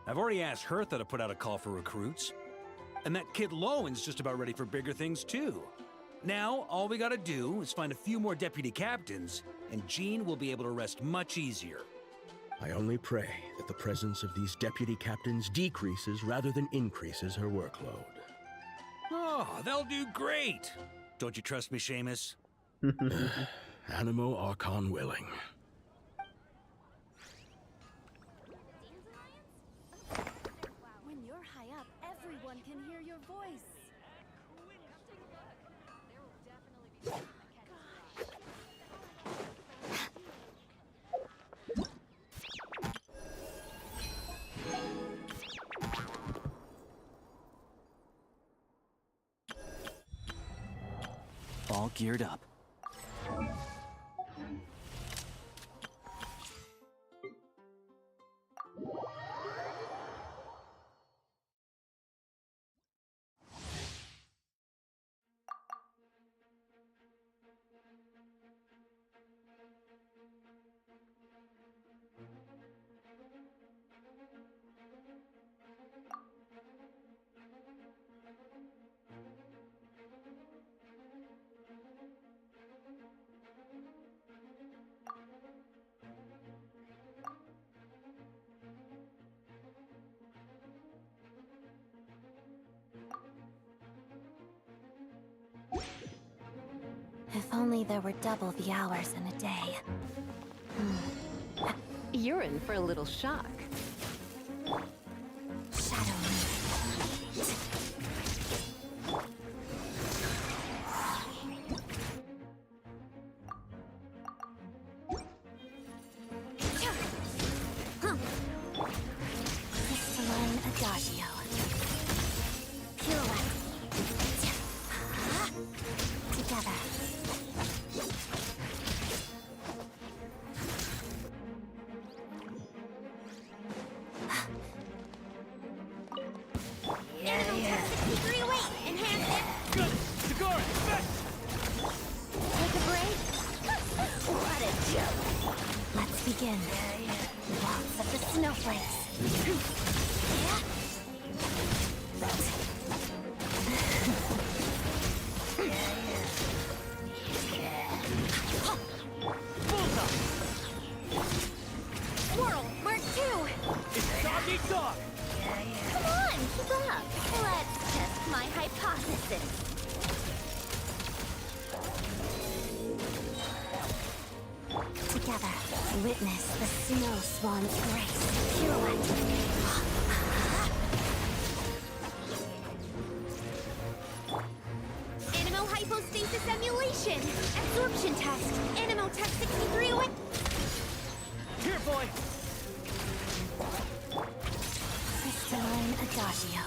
I've already asked Hertha to put out a call for recruits. And that kid Lowen's just about ready for bigger things, too. Now, all we gotta do is find a few more deputy captains, and Jean will be able to rest much easier. I only pray that the presence of these deputy captains decreases rather than increases her workload. Oh, they'll do great! Don't you trust me, Seamus? Animo Archon willing. When you're high up, everyone can hear your voice. All geared up. If only there were double the hours in a day. You're in for a little shock. Shadow me. joke. Let's begin. Waltz of the snowflakes. Swirl, Mark 2! It's dog eat dog! Come on, keep up. Let's test my hypothesis. Together, witness the snow swan's grace. Pirouette. Animo hypostasis emulation. Absorption test. Animo tech 6308. Here, boy! Crystalline adagio.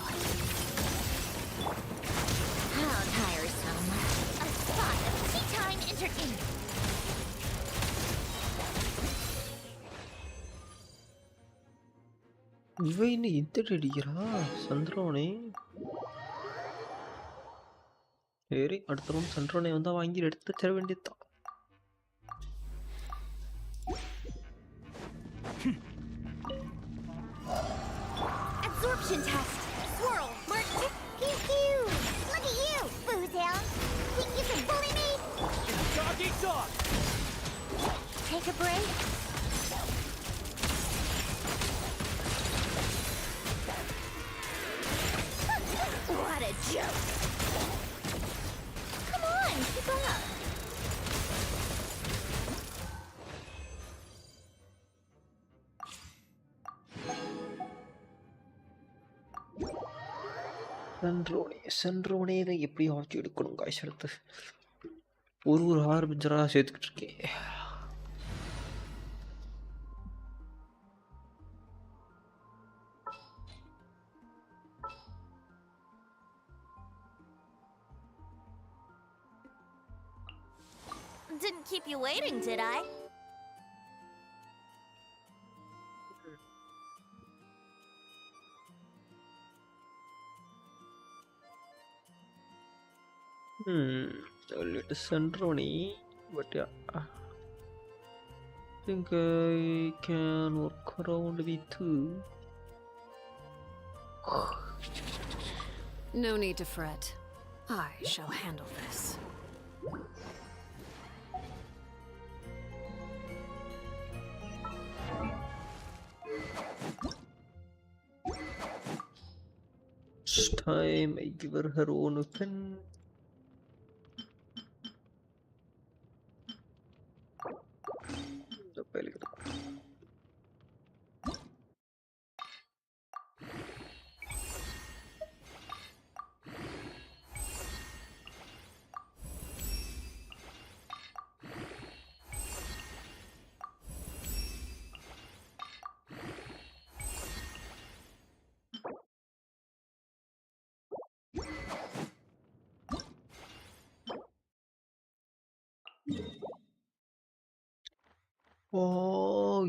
How tiresome. A spot of tea time entertainment. இவன் என்ன இந்த அடிக்கிறா சந்திரவனே. சரி அடுத்த room சந்திரவனை வந்தா வாங்கி எடுத்து தர வேண்டியதுதான். Absorption test. Swirl. Mark. Pew pew. Look at you, Boozle. Think you can bully me? It's dog eat dog! Take a break. What a joke. Come on, keep up. சென்ட்ரோனே இதை எப்படி ஆட்சி எடுக்கணும் காய்ச்சி எடுத்து ஒரு ஆர்பிஞ்சராக சேர்த்துக்கிட்டு இருக்கேன். Didn't keep you waiting, did I? A little Sandroni, but yeah, I think I can work around with two. No need to fret. I shall handle this. This time I give her own weapon.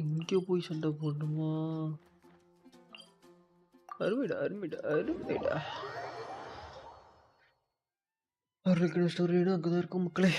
இங்கே போய் சண்டை போடணுமா? அருமைடா அருமைடா அருமைடா. இருக்கிற ஸ்டோரினா அங்கதான் இருக்கும் மக்களே.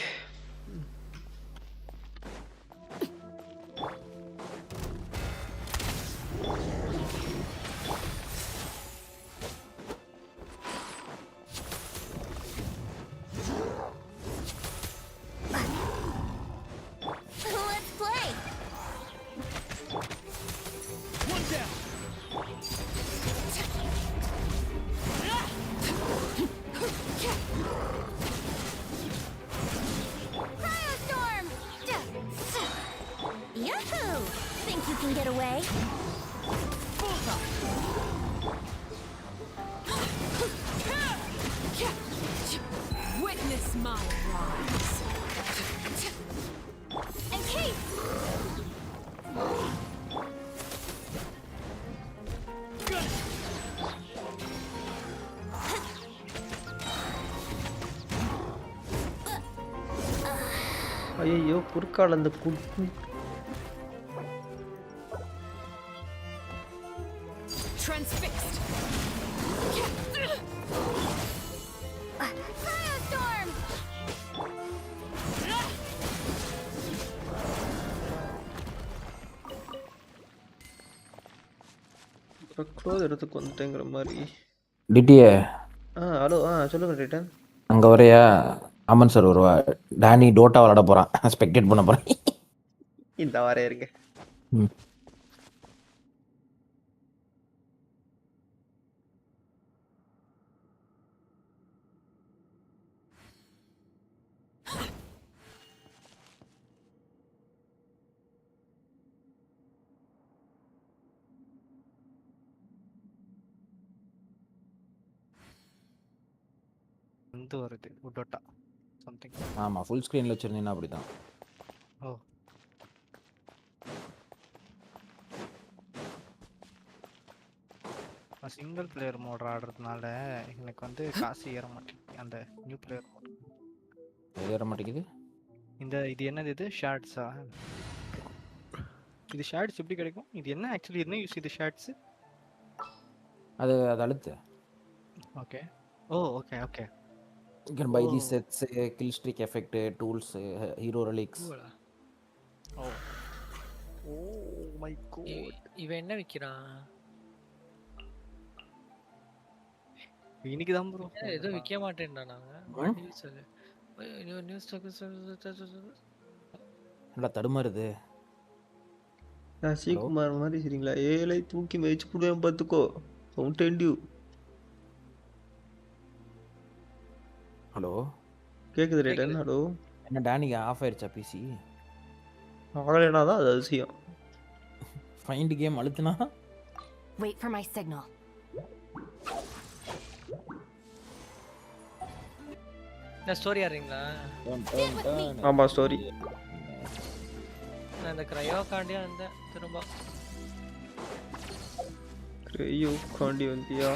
ஐயோ குறுக்கால அந்த Transfixed. Firestorm! இப்போ க்ளோஸ் இடத்துக்கு வந்துட்டேங்கிற மாதிரி. டிடிஏ ஹலோ சொல்லுங்க ரிட்டன். அங்கே வரையா? அம்மன் சார் வருவா. டேனி டோட்டா விளாட போகிறான், ஸ்பெக்டேட் பண்ண போகிறேன். இந்த வாரே இருங்க. ம் வந்து வருது உடோட்டா சம்திங். ஆமாம், ஃபுல் ஸ்க்ரீனில் வச்சுருந்தீங்கன்னா அப்படி தான். ஓ சிங்கிள் பிளேயர் மோட் ஆடுறதுனால எனக்கு வந்து காசு ஏற மாட்டேங்குது. அந்த நியூ பிளேயர் மோட் ஏற மாட்டேங்குது. இது என்னது? இது ஷார்ட்ஸா? இது ஷார்ட்ஸ் எப்படி கிடைக்கும்? இது என்ன ஆக்சுவலி என்ன யூஸ் இது ஷார்ட்ஸ்? அது அழுத்து. Okay. Okay okay. You can buy these sets, kill streak effect, tools, hero relics. Oh my god. இவன் என்ன விக்கிறான்? இன்னைக்கு தான் ப்ரோ ஏதோ விக்க மாட்டேன்டா நாங்க. சொல்லு. நியூஸ் நல்லா தடுமாறுது. நான் சீக்குமார் மாதிரி சரிங்களா? ஏழை தூக்கி மிதிச்சு போடுவேன் பார்த்துக்கோ. ஃபவுண்டன் டியூ. ஹலோ கேக்குது ரிட்டன்? ஹலோ என்ன டேனிக்கு ஆஃப் ஆயிடுச்சா பிசி? ஆகலைனா தான் அது அதிசயம். ஃபைண்ட் கேம் அழுத்துனா Wait for my signal. நான் ஸ்டோரி ஆறீங்களா? ஆமா ஸ்டோரி. நான் இந்த கிரையோ காண்டியா அந்த திரும்ப கிரையோ காண்டி வந்தியா?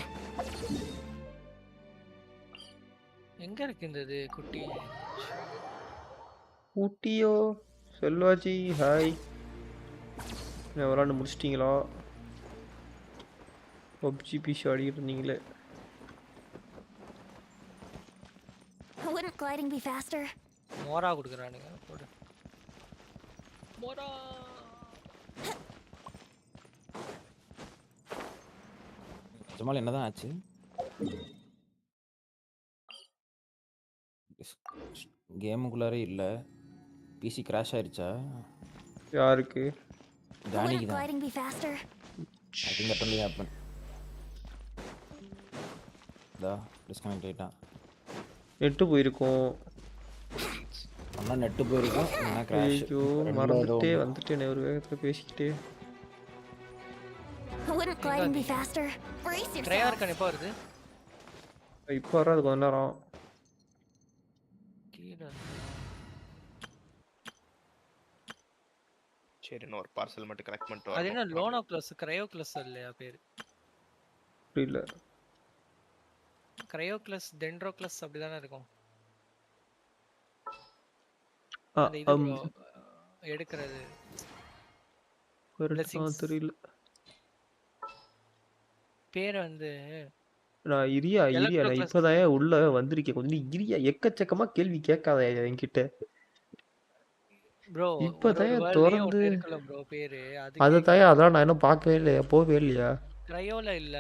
எங்க இருக்கு இந்த குட்டி? குட்டியோ செல்வாஜி ஹாய். விளாண்டு முடிச்சிட்டிங்களா? பப்ஜி பிசி ஆடிக்கிட்டு இருந்தீங்களே. Wouldn't gliding be faster? மோரா குடுக்குறானுங்க போடு. மோரா ஜமால் என்னதான் ஆச்சு? கேமுக்குள்ளாரே இல்லை. பிசி கிராஷ் ஆயிருச்சா? யாருக்கு? ஜானிக்கு Wouldn't தான். gliding be faster? I think that only happened. Disconnect ஆயிட்டான். நெட்டு போயிருக்கும். ஒன்னா நெட்டு போயிருக்கும், இல்லைன்னா கிராஷ். ஐயோ மறந்துட்டே வந்துட்டேனே ஒரு வேகத்தில் பேசிக்கிட்டே. Wouldn't gliding be faster? Brace கிரையா yourself. இருக்கானே எப்போ வருது? இப்போ வராது கொஞ்ச நேரம். சரி நான் ஒரு பார்சல் மட்டும் கலெக்ட் பண்ணிட்டு அது என்ன வரணும். லோனோ கிளாஸ் கிரையோ கிளாஸ் இல்லையா பேரு? புரியல. கிரையோ கிளாஸ் டென்ட்ரோ கிளாஸ் அப்படிதானே இருக்கும். ஆ அந்த இது bro, எடுக்கிறது தெரியல. பேர் வந்து நான் இரியா நான் இப்போதான் உள்ள வந்திருக்கேன். கொஞ்சம் இரியா எக்கச்சக்கமா கேள்வி கேட்காத என்கிட்ட. ப்ரோ இப்போதான் திறந்து இருக்குல ப்ரோ பேரு அதை தாயா அதான் நான் இன்னும் பார்க்கவே இல்லையா, போகவே இல்லையா? கிரையோல இல்ல.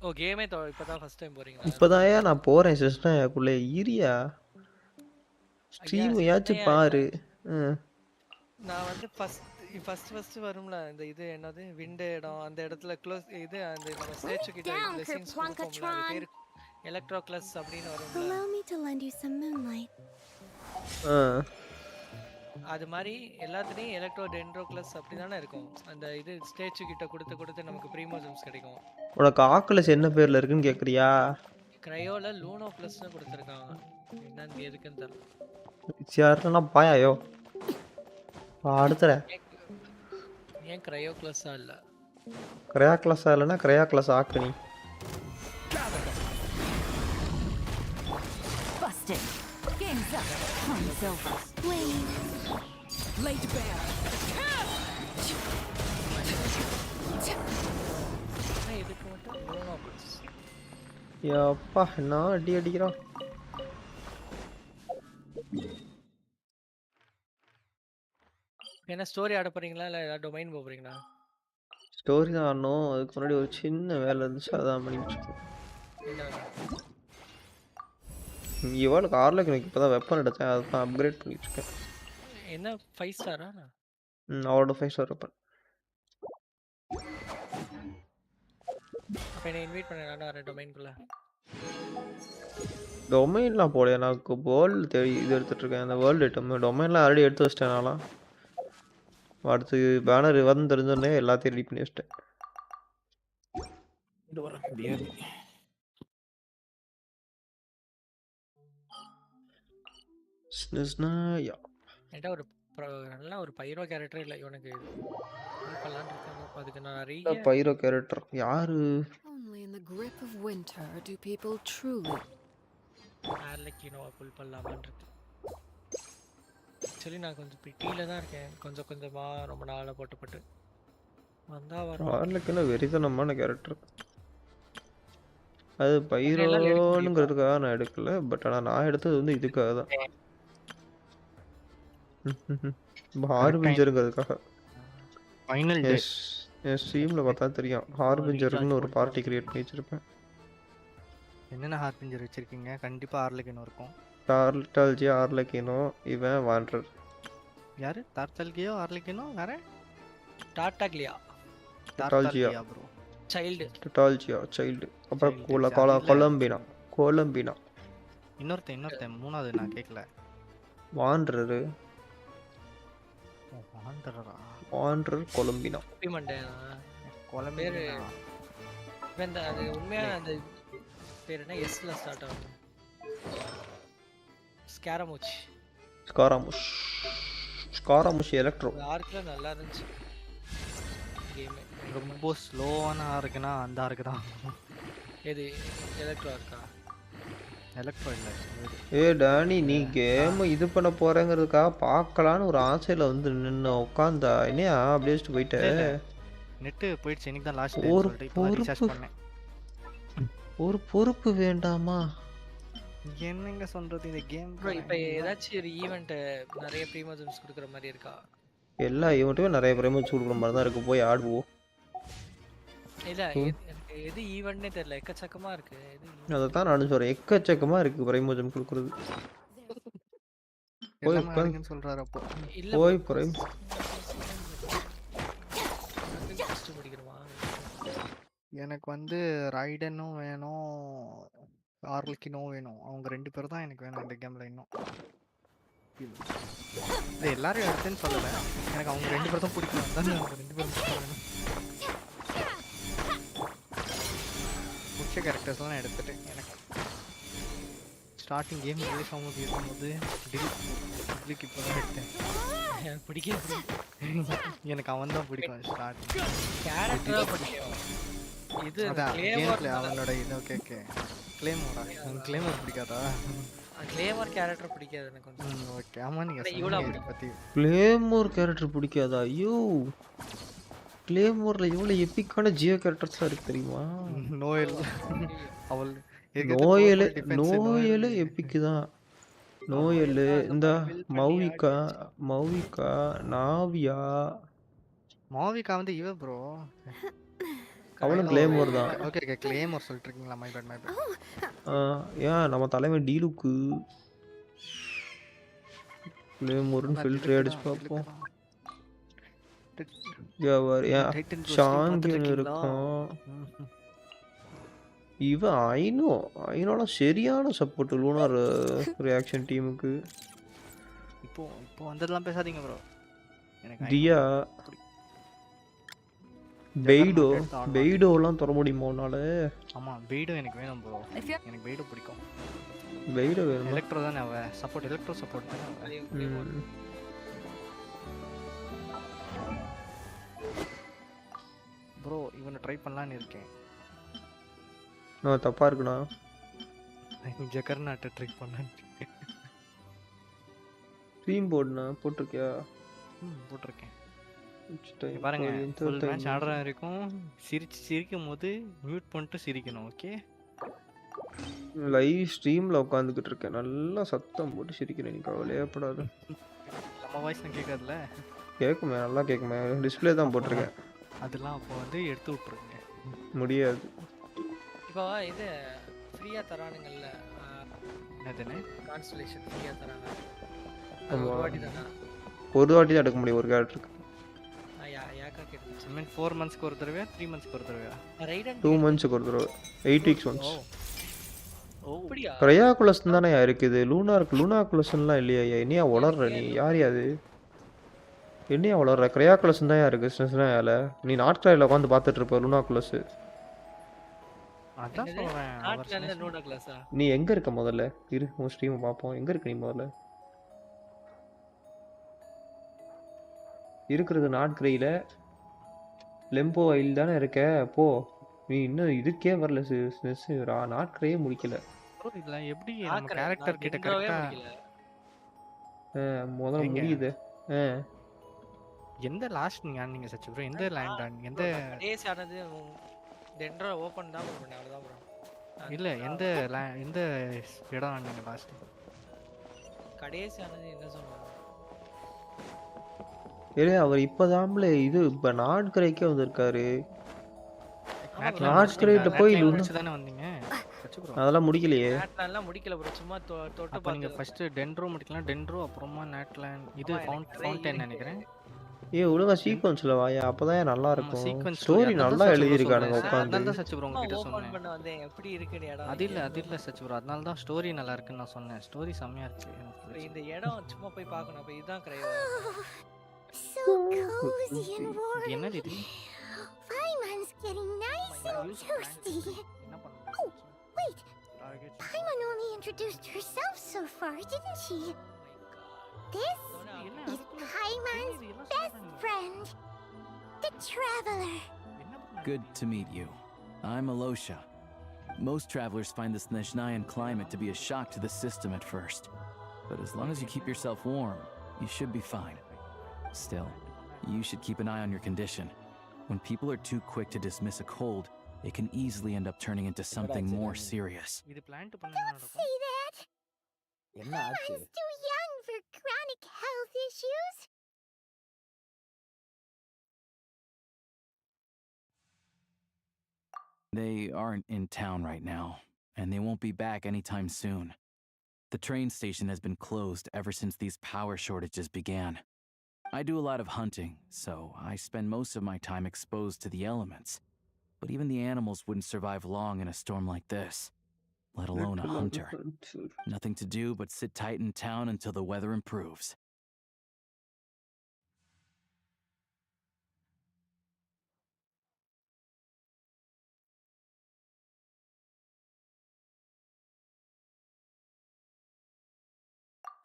ஓ கேமே இப்பதான் ஃபர்ஸ்ட் டைம் போறீங்களா? இப்போதான் நான் போறேன் சிஸ்டம்குள்ளே. இரியா ஸ்ட்ரீம் ஏதாச்சும் பாரு. நான் வந்து ஃபர்ஸ்ட் வரும்ல இந்த இது என்னது விண்ட் இடம் அந்த இடத்துல க்ளோஸ் இது அந்த நம்ம ஸ்டேச்சு கிட்ட பிளெஸிங்ஸ் கொடுப்போம்ல அது பேர் எலக்ட்ரோ கிளாஸ் அப்படினு வரும்ல. Allow me to lend you some moonlight. அது மாதிரி எல்லாத்துலயும் எலக்ட்ரோ டென்ட்ரோ கிளாஸ் அப்படிதானே இருக்கும். அந்த இது ஸ்டேச்சு கிட்ட கொடுத்து நமக்கு ப்ரீமோஜம்ஸ் கிடைக்கும். உனக்கு ஆக்குலஸ் என்ன பேர்ல இருக்குன்னு கேக்குறியா? கிரையோல லூனோ பிளஸ்னு கொடுத்திருக்காங்க. என்னன்னு எதுக்குன்னு தெரியல. யாருன்னா பாயாயோ அடுத்தற ஏன் கிரையோ கிளாஸா இல்ல? கிரையா கிளாஸா இல்லனா கிரையா கிளாஸ் ஆக்கு நீ. Busted. Game's up. Time's over. Laid bare. இதுக்கு மட்டும் லூனோ பிளஸ். யப்பா நான் அடிக்கிறான். என்ன ஸ்டோரி ஆட போறீங்களா இல்ல டொமைன் போறீங்களா? ஸ்டோரி தான் ஆடணும். அதுக்கு முன்னாடி ஒரு சின்ன வேலை இருந்துச்சு, அதான் பண்ணிட்டு இருக்கேன். என்ன வேலை? இவாளுக்கு ஆர்லக்கு எனக்கு இப்போ தான் வெப்பன் எடுத்தேன், அதை தான் அப்கிரேட் பண்ணிட்டு இருக்கேன். என்ன 5 ஸ்டாரா? அவளோட 5 ஸ்டார் வெப்பன். அப்ப என்ன இன்வைட் பண்ண நான் வரேன் டொமைன்குள்ள. டொமைன்லாம் போல எனக்கு வேர்ல்டு தேடி இது எடுத்துட்டு இருக்கேன். அந்த வேர்ல்டு ஐட்டம் டொமைன்லாம் ஆல்ரெடி எடுத்து வச்சிட்டேன். நான்லாம் அடுத்து பேனர் வந்து தெரிஞ்சோடனே எல்லாத்தையும் ரெடி பண்ணி வச்சிட்டேன். இது வர முடியாது. ஸ்னிஸ்னாயா என்கிட்ட ஒரு நல்ல ஒரு பைரோ கேரக்டர் இல்லை இவனுக்கு. பண்ணலான்னு இருக்காங்க. அதுக்கு நான் நிறைய பைரோ கேரக்டர் யாரு? Only in the grip of winter do people truly. ஆர்லக்கினோவை புல் பண்ணலாமான்னு இருக்கு. ஆக்சுவலி நான் கொஞ்சம் பிட்டியில தான் இருக்கேன். கொஞ்சம் கொஞ்சமா ரொம்ப நாளாக போட்டு வந்தா வரும். ஆர்லக்கினா வெறித்தனமான கேரக்டர். அது பைரோனுங்கிறதுக்காக நான் எடுக்கல. பட் ஆனால் நான் எடுத்தது வந்து இதுக்காக தான். ஹார்பிஞ்சருங்கிறதுக்காக. ஃபைனல் டே என் ஸ்ட்ரீமில் பார்த்தா தெரியும். ஹார்பிஞ்சருக்குன்னு ஒரு பார்ட்டி கிரியேட் பண்ணி வச்சிருப்பேன். என்னென்ன ஹார்பிஞ்சர் வச்சிருக்கீங்க? கண்டிப்பா ஆர்லக்கினோ இருக்கும். டார்டால்ஜி, ஆர்லக்கினோ, இவன் வாண்டர். யாரு? டார்டால்ஜியோ ஆர்லக்கினோ வேற? டார்டாக்லியா. டார்டால்ஜியா ப்ரோ. சைல்டு. டார்டால்ஜியா சைல்டு. அப்புறம் கொலம்பினா. கொலம்பினா. இன்னொருத்தன் மூணாவது நான் கேட்கல. வாண்டரு. வாண்டரா? வாண்டர் கொலம்பினா. பேரு இந்த அது உண்மையா அந்த பேர் என்ன? எஸ்ல ஸ்டார்ட் ஆகும். ஸ்காரமுச். ஸ்காரமுச் எலக்ட்ரோ. ஆர்க்ல நல்லா இருந்துச்சு கேம். ரொம்ப ஸ்லோவான ஆர்க்குனா அந்த ஆர்க்கு தான். எது எலக்ட்ரோ இருக்கா? எலக்ட்ரோ இல்ல. டானி நீ கேம் இது பண்ண போறேங்கிறதுக்காக பார்க்கலான்னு ஒரு ஆசையில வந்து நின்று உட்காந்தா என்னையா அப்படியே வச்சுட்டு போயிட்டேன். நெட் போயிடுச்சு. இன்னைக்கு தான் லாஸ்ட் டைம் சொல்லிட்டு இப்போ ரீசார்ஜ் பண்ணேன். ஒரு பொறுப்பு வேண்டாமா? என்னங்க சொல்றது இந்த கேம்? இப்போ ஏதாச்சும் ஒரு ஈவென்ட் நிறைய ப்ரீமியம்ஸ் கொடுக்குற மாதிரி இருக்கா? எல்லா ஈவென்ட்டுமே நிறைய ப்ரீமியம்ஸ் கொடுக்குற மாதிரி தான் இருக்கு. போய் ஆடுவோம். இல்ல எது ஈவென்ட்னே தெரியல. எக்கச்சக்கமா இருக்கு. அதான் நானும் சொல்றேன். எக்கச்சக்கமா இருக்கு ப்ரீமியம் கொடுக்குறது. போய் உட்கார்ந்து சொல்றாரு அப்போ. போய் பிரைம் எனக்கு வந்து ரைடனும் வேணும், ஆர்லக்கினோவும் வேணும். அவங்க 2 பேர் தான் எனக்கு வேணும் இந்த கேம்ல. இன்னும் இல்லை எல்லாரும் எடுத்தேன்னு சொல்லலை. எனக்கு அவங்க 2 பேர் தான் பிடிக்கும். அதான் அவங்க 2 பேரும் வேணும். பிடிச்ச கேரக்டர்ஸ்லாம் நான் எடுத்துட்டேன். எனக்கு ஸ்டார்டிங் கேம் ரிலீஸ் ஆகும்போது இருக்கும்போது டிலிக் இப்போ தான் எடுத்தேன். எனக்கு பிடிக்காது. எனக்கு அவன் தான் பிடிக்கும். ஸ்டார்டிங் கேரக்டரா பிடிக்கும். இது கேம்ல அவனோட இது. ஓகே கிளேமோரா? கிளேமோர் பிடிக்காதா? கிளேமோர் கேரக்டர் பிடிக்காது எனக்கு கொஞ்சம். ஓகே ஆமா நீங்க சொல்லுங்க பத்தி. கிளேமோர் கேரக்டர் பிடிக்காதா? ஐயோ கிளேமோர்ல எவ்வளவு எபிக்கான ஜியோ கேரக்டர்ஸ்லாம் இருக்கு தெரியுமா? நோயல் அவள் நோயல் எபிக்கு தான். நோயல் இந்த மௌவிகா நாவியா. மாவிகா வந்து இவ ப்ரோ. அவளும் கிளேமோர் தான். ஓகே கிளேமோர் சொல்லிட்டு இருக்கீங்களா? My bad. ஏன் நம்ம தலைவன் டீலுக்கு கிளேமோர்னு ஃபில்டர் அடிச்சு பார்ப்போம். ஷாங்கின்னு இருக்கும். இவன் ஐனோட சரியான சப்போர்ட் லூனார் ரியாக்ஷன் டீமுக்கு. இப்போ வந்ததெல்லாம் பேசாதீங்க ப்ரோ. எனக்கு தியா பெய்டோலாம் தர முடியுமா உன்னால? ஆமா பெய்டோ எனக்கு வேணும் ப்ரோ. எனக்கு பெய்டோ பிடிக்கும். பெய்டோ வேணும். எலக்ட்ரோ தானே அவ சப்போர்ட். எலக்ட்ரோ சப்போர்ட் தானே அவ. ப்ரோ இவனை ட்ரை பண்ணலான்னு இருக்கேன். நான் தப்பா இருக்குண்ணா. ஜெகர்நாட்டை ட்ரை பண்ணேன். ட்ரீம் போர்டுண்ணா போட்டிருக்கியா? போட்டிருக்கேன். பாருங்க ஃபுல் மேட்ச் ஆடுற வரைக்கும் சிரிக்கும் போது மியூட் பண்ணிட்டு சிரிக்கணும். ஓகே லைவ் ஸ்ட்ரீம்ல உட்காந்துக்கிட்டு இருக்கேன். நல்லா சத்தம் போட்டு சிரிக்கிறேன். நீ கவலையப்படாது. நம்ம வாய்ஸ் கேட்காதுல்ல? கேட்குமே, நல்லா கேட்குமே. டிஸ்பிளே தான் போட்டிருக்கேன். அதெல்லாம் அப்போ வந்து எடுத்து விட்ருங்க. முடியாது. இப்போ இது ஃப்ரீயா தரானுங்கல்ல. என்னதுன்னு? கான்ஸ்டலேஷன் ஃப்ரீயா தராங்க. ஆமா. ஒரு வாட்டி தானா? ஒரு வாட்டி தான் எடுக்க முடியும் ஒரு கேரக்டருக்கு. யாக்கா கேட்டுச்சு. ஐ மீன் 4 மந்த்ஸ்க்கு ஒரு தடவையா 3 மந்த்ஸ்க்கு ஒரு தடவையா? ரைடன் 2 மந்த்ஸ்க்கு ஒரு தடவை. 8 வீக்ஸ் ஒன்ஸ். அப்படியா? கிரையாகுலஸ் தானே இருக்குது. லூனாகுலஸ்லாம் இல்லையா? என்னையா உளர்ற நீ? யார் அது? என்னையா உளர்ற? கிரையாகுலஸ் தான் இருக்கு ஸ்னெஸ்னாயால. நீ நாட்கிராயில உட்காந்து பார்த்துட்டு இருப்ப லூனாகுலஸ். அதான் சொல்றேன். நாட்ல இல்ல லூனா கிளாஸா? நீ எங்க இருக்க முதல்ல? இரு உன் ஸ்ட்ரீம் பாப்போம். எங்க இருக்க நீ முதல்ல? இருக்கிறது நாட்கிரையில லெம்போ ஐல் தானே இருக்க. போ. நீ இன்னும் இதுக்கே வரல ஸ்னெஸ். நாட்கிரையே முடிக்கல. இல்ல எப்படி நம்ம கேரக்டர் கிட்ட கரெக்ட்டா முதல்ல முடியுது. எந்த லாஸ்ட் நீங்க சர்ச் ப்ரோ? எந்த லேண்ட்? எந்த கடைசியானது டென்ட்ரா ஓபன் தான் பண்ணேன் அவ்வளவுதான் ப்ரோ. இல்ல எந்த இடம் நீங்க லாஸ்ட்? கடைசியானது என்ன சொல்றாங்க? அவர் இப்பதான்ல இது இப்ப நாட்கிரைக்கே வந்திருக்காரு. நாட்கிரைட்ட போய் தானே வந்தீங்க. அதெல்லாம் முடிக்கலையே. நாட்லாம் முடிக்கல ப்ரோ. சும்மா தொட்டு அப்ப நீங்க ஃபர்ஸ்ட் டென்ட்ரோ முடிக்கலாம். டென்ட்ரோ அப்புறமா நாட்லேண்ட் இது ஃபவுண்டைன் நினைக்கிறேன். ஒழுங்கா சீக்வென்ஸ்ல வாயா. அப்பதான் நல்லா இருக்கும். ஸ்டோரி நல்லா எழுதி இருக்கானுங்க உட்கார்ந்து. அதனால தான் சர்ச் ப்ரோ உங்ககிட்ட ஓபன் சொன்னேன். பண்ண வந்தேன். எப்படி இருக்கு இடம்? அது இல்ல சர்ச் ப்ரோ. அதனால தான் ஸ்டோரி நல்லா இருக்குன்னு நான் சொன்னேன். ஸ்டோரி செமையா இருக்கு. இந்த இடம் சும்மா போய் பார்க்கணும். அப்ப இதுதான் கிரையோ. So cozy and warm. என்னது இது? Paimon's getting nice and toasty. Oh, wait. Paimon only introduced herself so far, didn't she? This is Paimon's best friend, the Traveler. Good to meet you. I'm Alosha. Most travelers find the Snezhnayan climate to be a shock to the system at first. But as long as you keep yourself warm, you should be fine. Still, you should keep an eye on your condition. When people are too quick to dismiss a cold, it can easily end up turning into something more serious. இது plan பண்ண Don't say that. Paimon's too young for chronic health issues. They aren't in town right now, and they won't be back anytime soon. The train station has been closed ever since these power shortages began. I do a lot of hunting, so I spend most of my time exposed to the elements. But even the animals wouldn't survive long in a storm like this, let alone a hunter. Nothing to do but sit tight in town until the weather improves.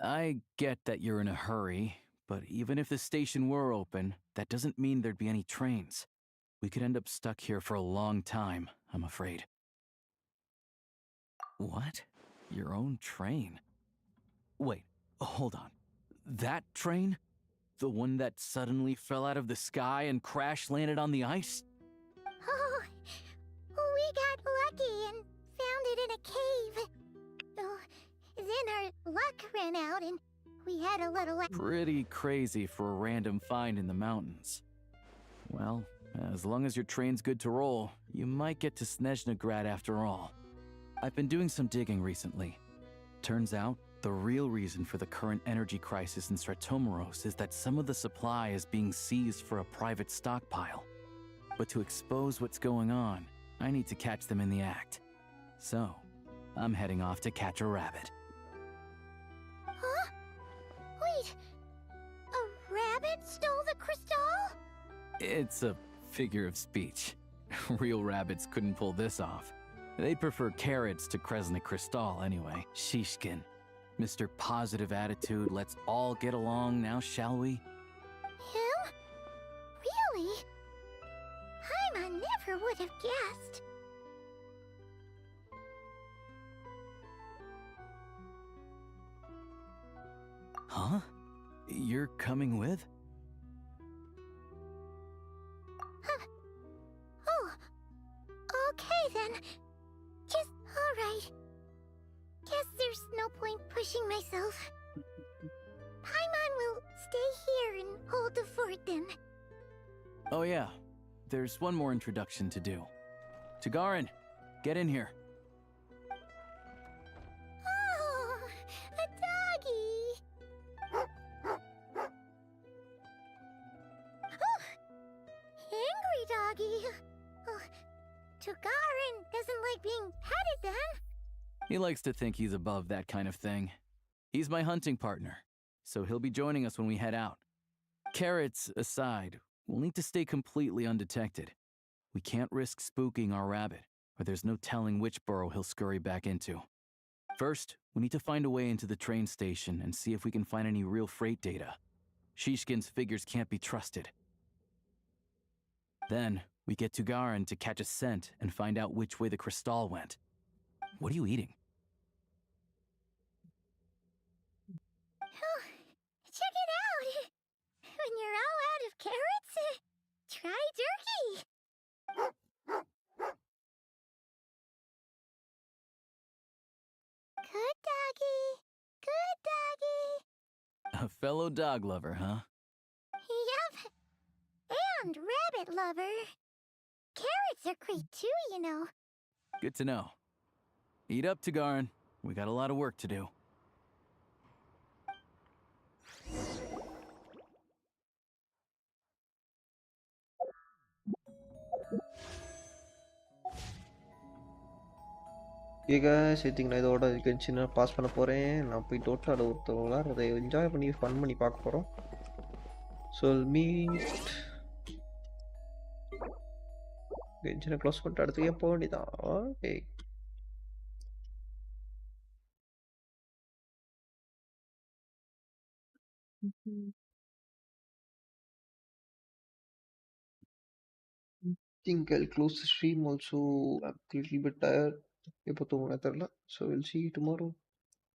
I get that you're in a hurry, but even if the station were open, that doesn't mean there'd be any trains. We could end up stuck here for a long time, I'm afraid. What? Your own train? Wait, hold on. That train? The one that suddenly fell out of the sky and crash landed on the ice? Oh, we got lucky and found it in a cave. Oh, then our luck ran out and we had a little... Pretty crazy for a random find in the mountains. Well, as long as your train's good to roll, you might get to Snezhnagrad after all. I've been doing some digging recently. Turns out, the real reason for the current energy crisis in Stratomeros is that some of the supply is being seized for a private stockpile. But to expose what's going on, I need to catch them in the act. So, I'm heading off to catch a rabbit. Huh? Wait, a rabbit stole the crystal? It's a figure of speech. Real rabbits couldn't pull this off. They prefer carrots to Kresnik Crystal anyway. Shishkin. Mr. Positive Attitude, let's all get along now, shall we? Him? Really? Paimon never would have guessed. Huh? You're coming with? Oh, okay then. Just alright. Guess there's no point pushing myself. Paimon will stay here and hold the fort then. Oh yeah. there's one more introduction to do. Tagarin, get in here. Oh, a doggy. Oh, angry doggy. Oh, Tugarin doesn't like being petted then. He likes to think he's above that kind of thing. He's my hunting partner, so he'll be joining us when we head out. Carrots aside, we'll need to stay completely undetected. We can't risk spooking our rabbit, or there's no telling which burrow he'll scurry back into. First, we need to find a way into the train station and see if we can find any real freight data. Shishkin's figures can't be trusted. Then, we get Tugarin to catch a scent and find out which way the crystal went. What are you eating? Oh, check it out. When you're all out of carrots, try jerky. Good doggy. Good doggy. A fellow dog lover, huh? Yep. And rabbit lover. Carrots are great too, you know. Good to know. Eat up, Tugarin. We got a lot of work to do. Okay guys, I think நான் இதோட சின்ன pass பண்ண போறேன். நான் போய் total அதை enjoy பண்ணி fun பண்ணி பார்க்க போறோம். So meet சின்ன க்ளோஸ் பண்ணிட்டு அடுத்து போக வேண்டியதான். Okay. Think I'll close the stream also. I'm a little bit tired. எப்போ தூங்குனா தெரியல. So we'll see you tomorrow.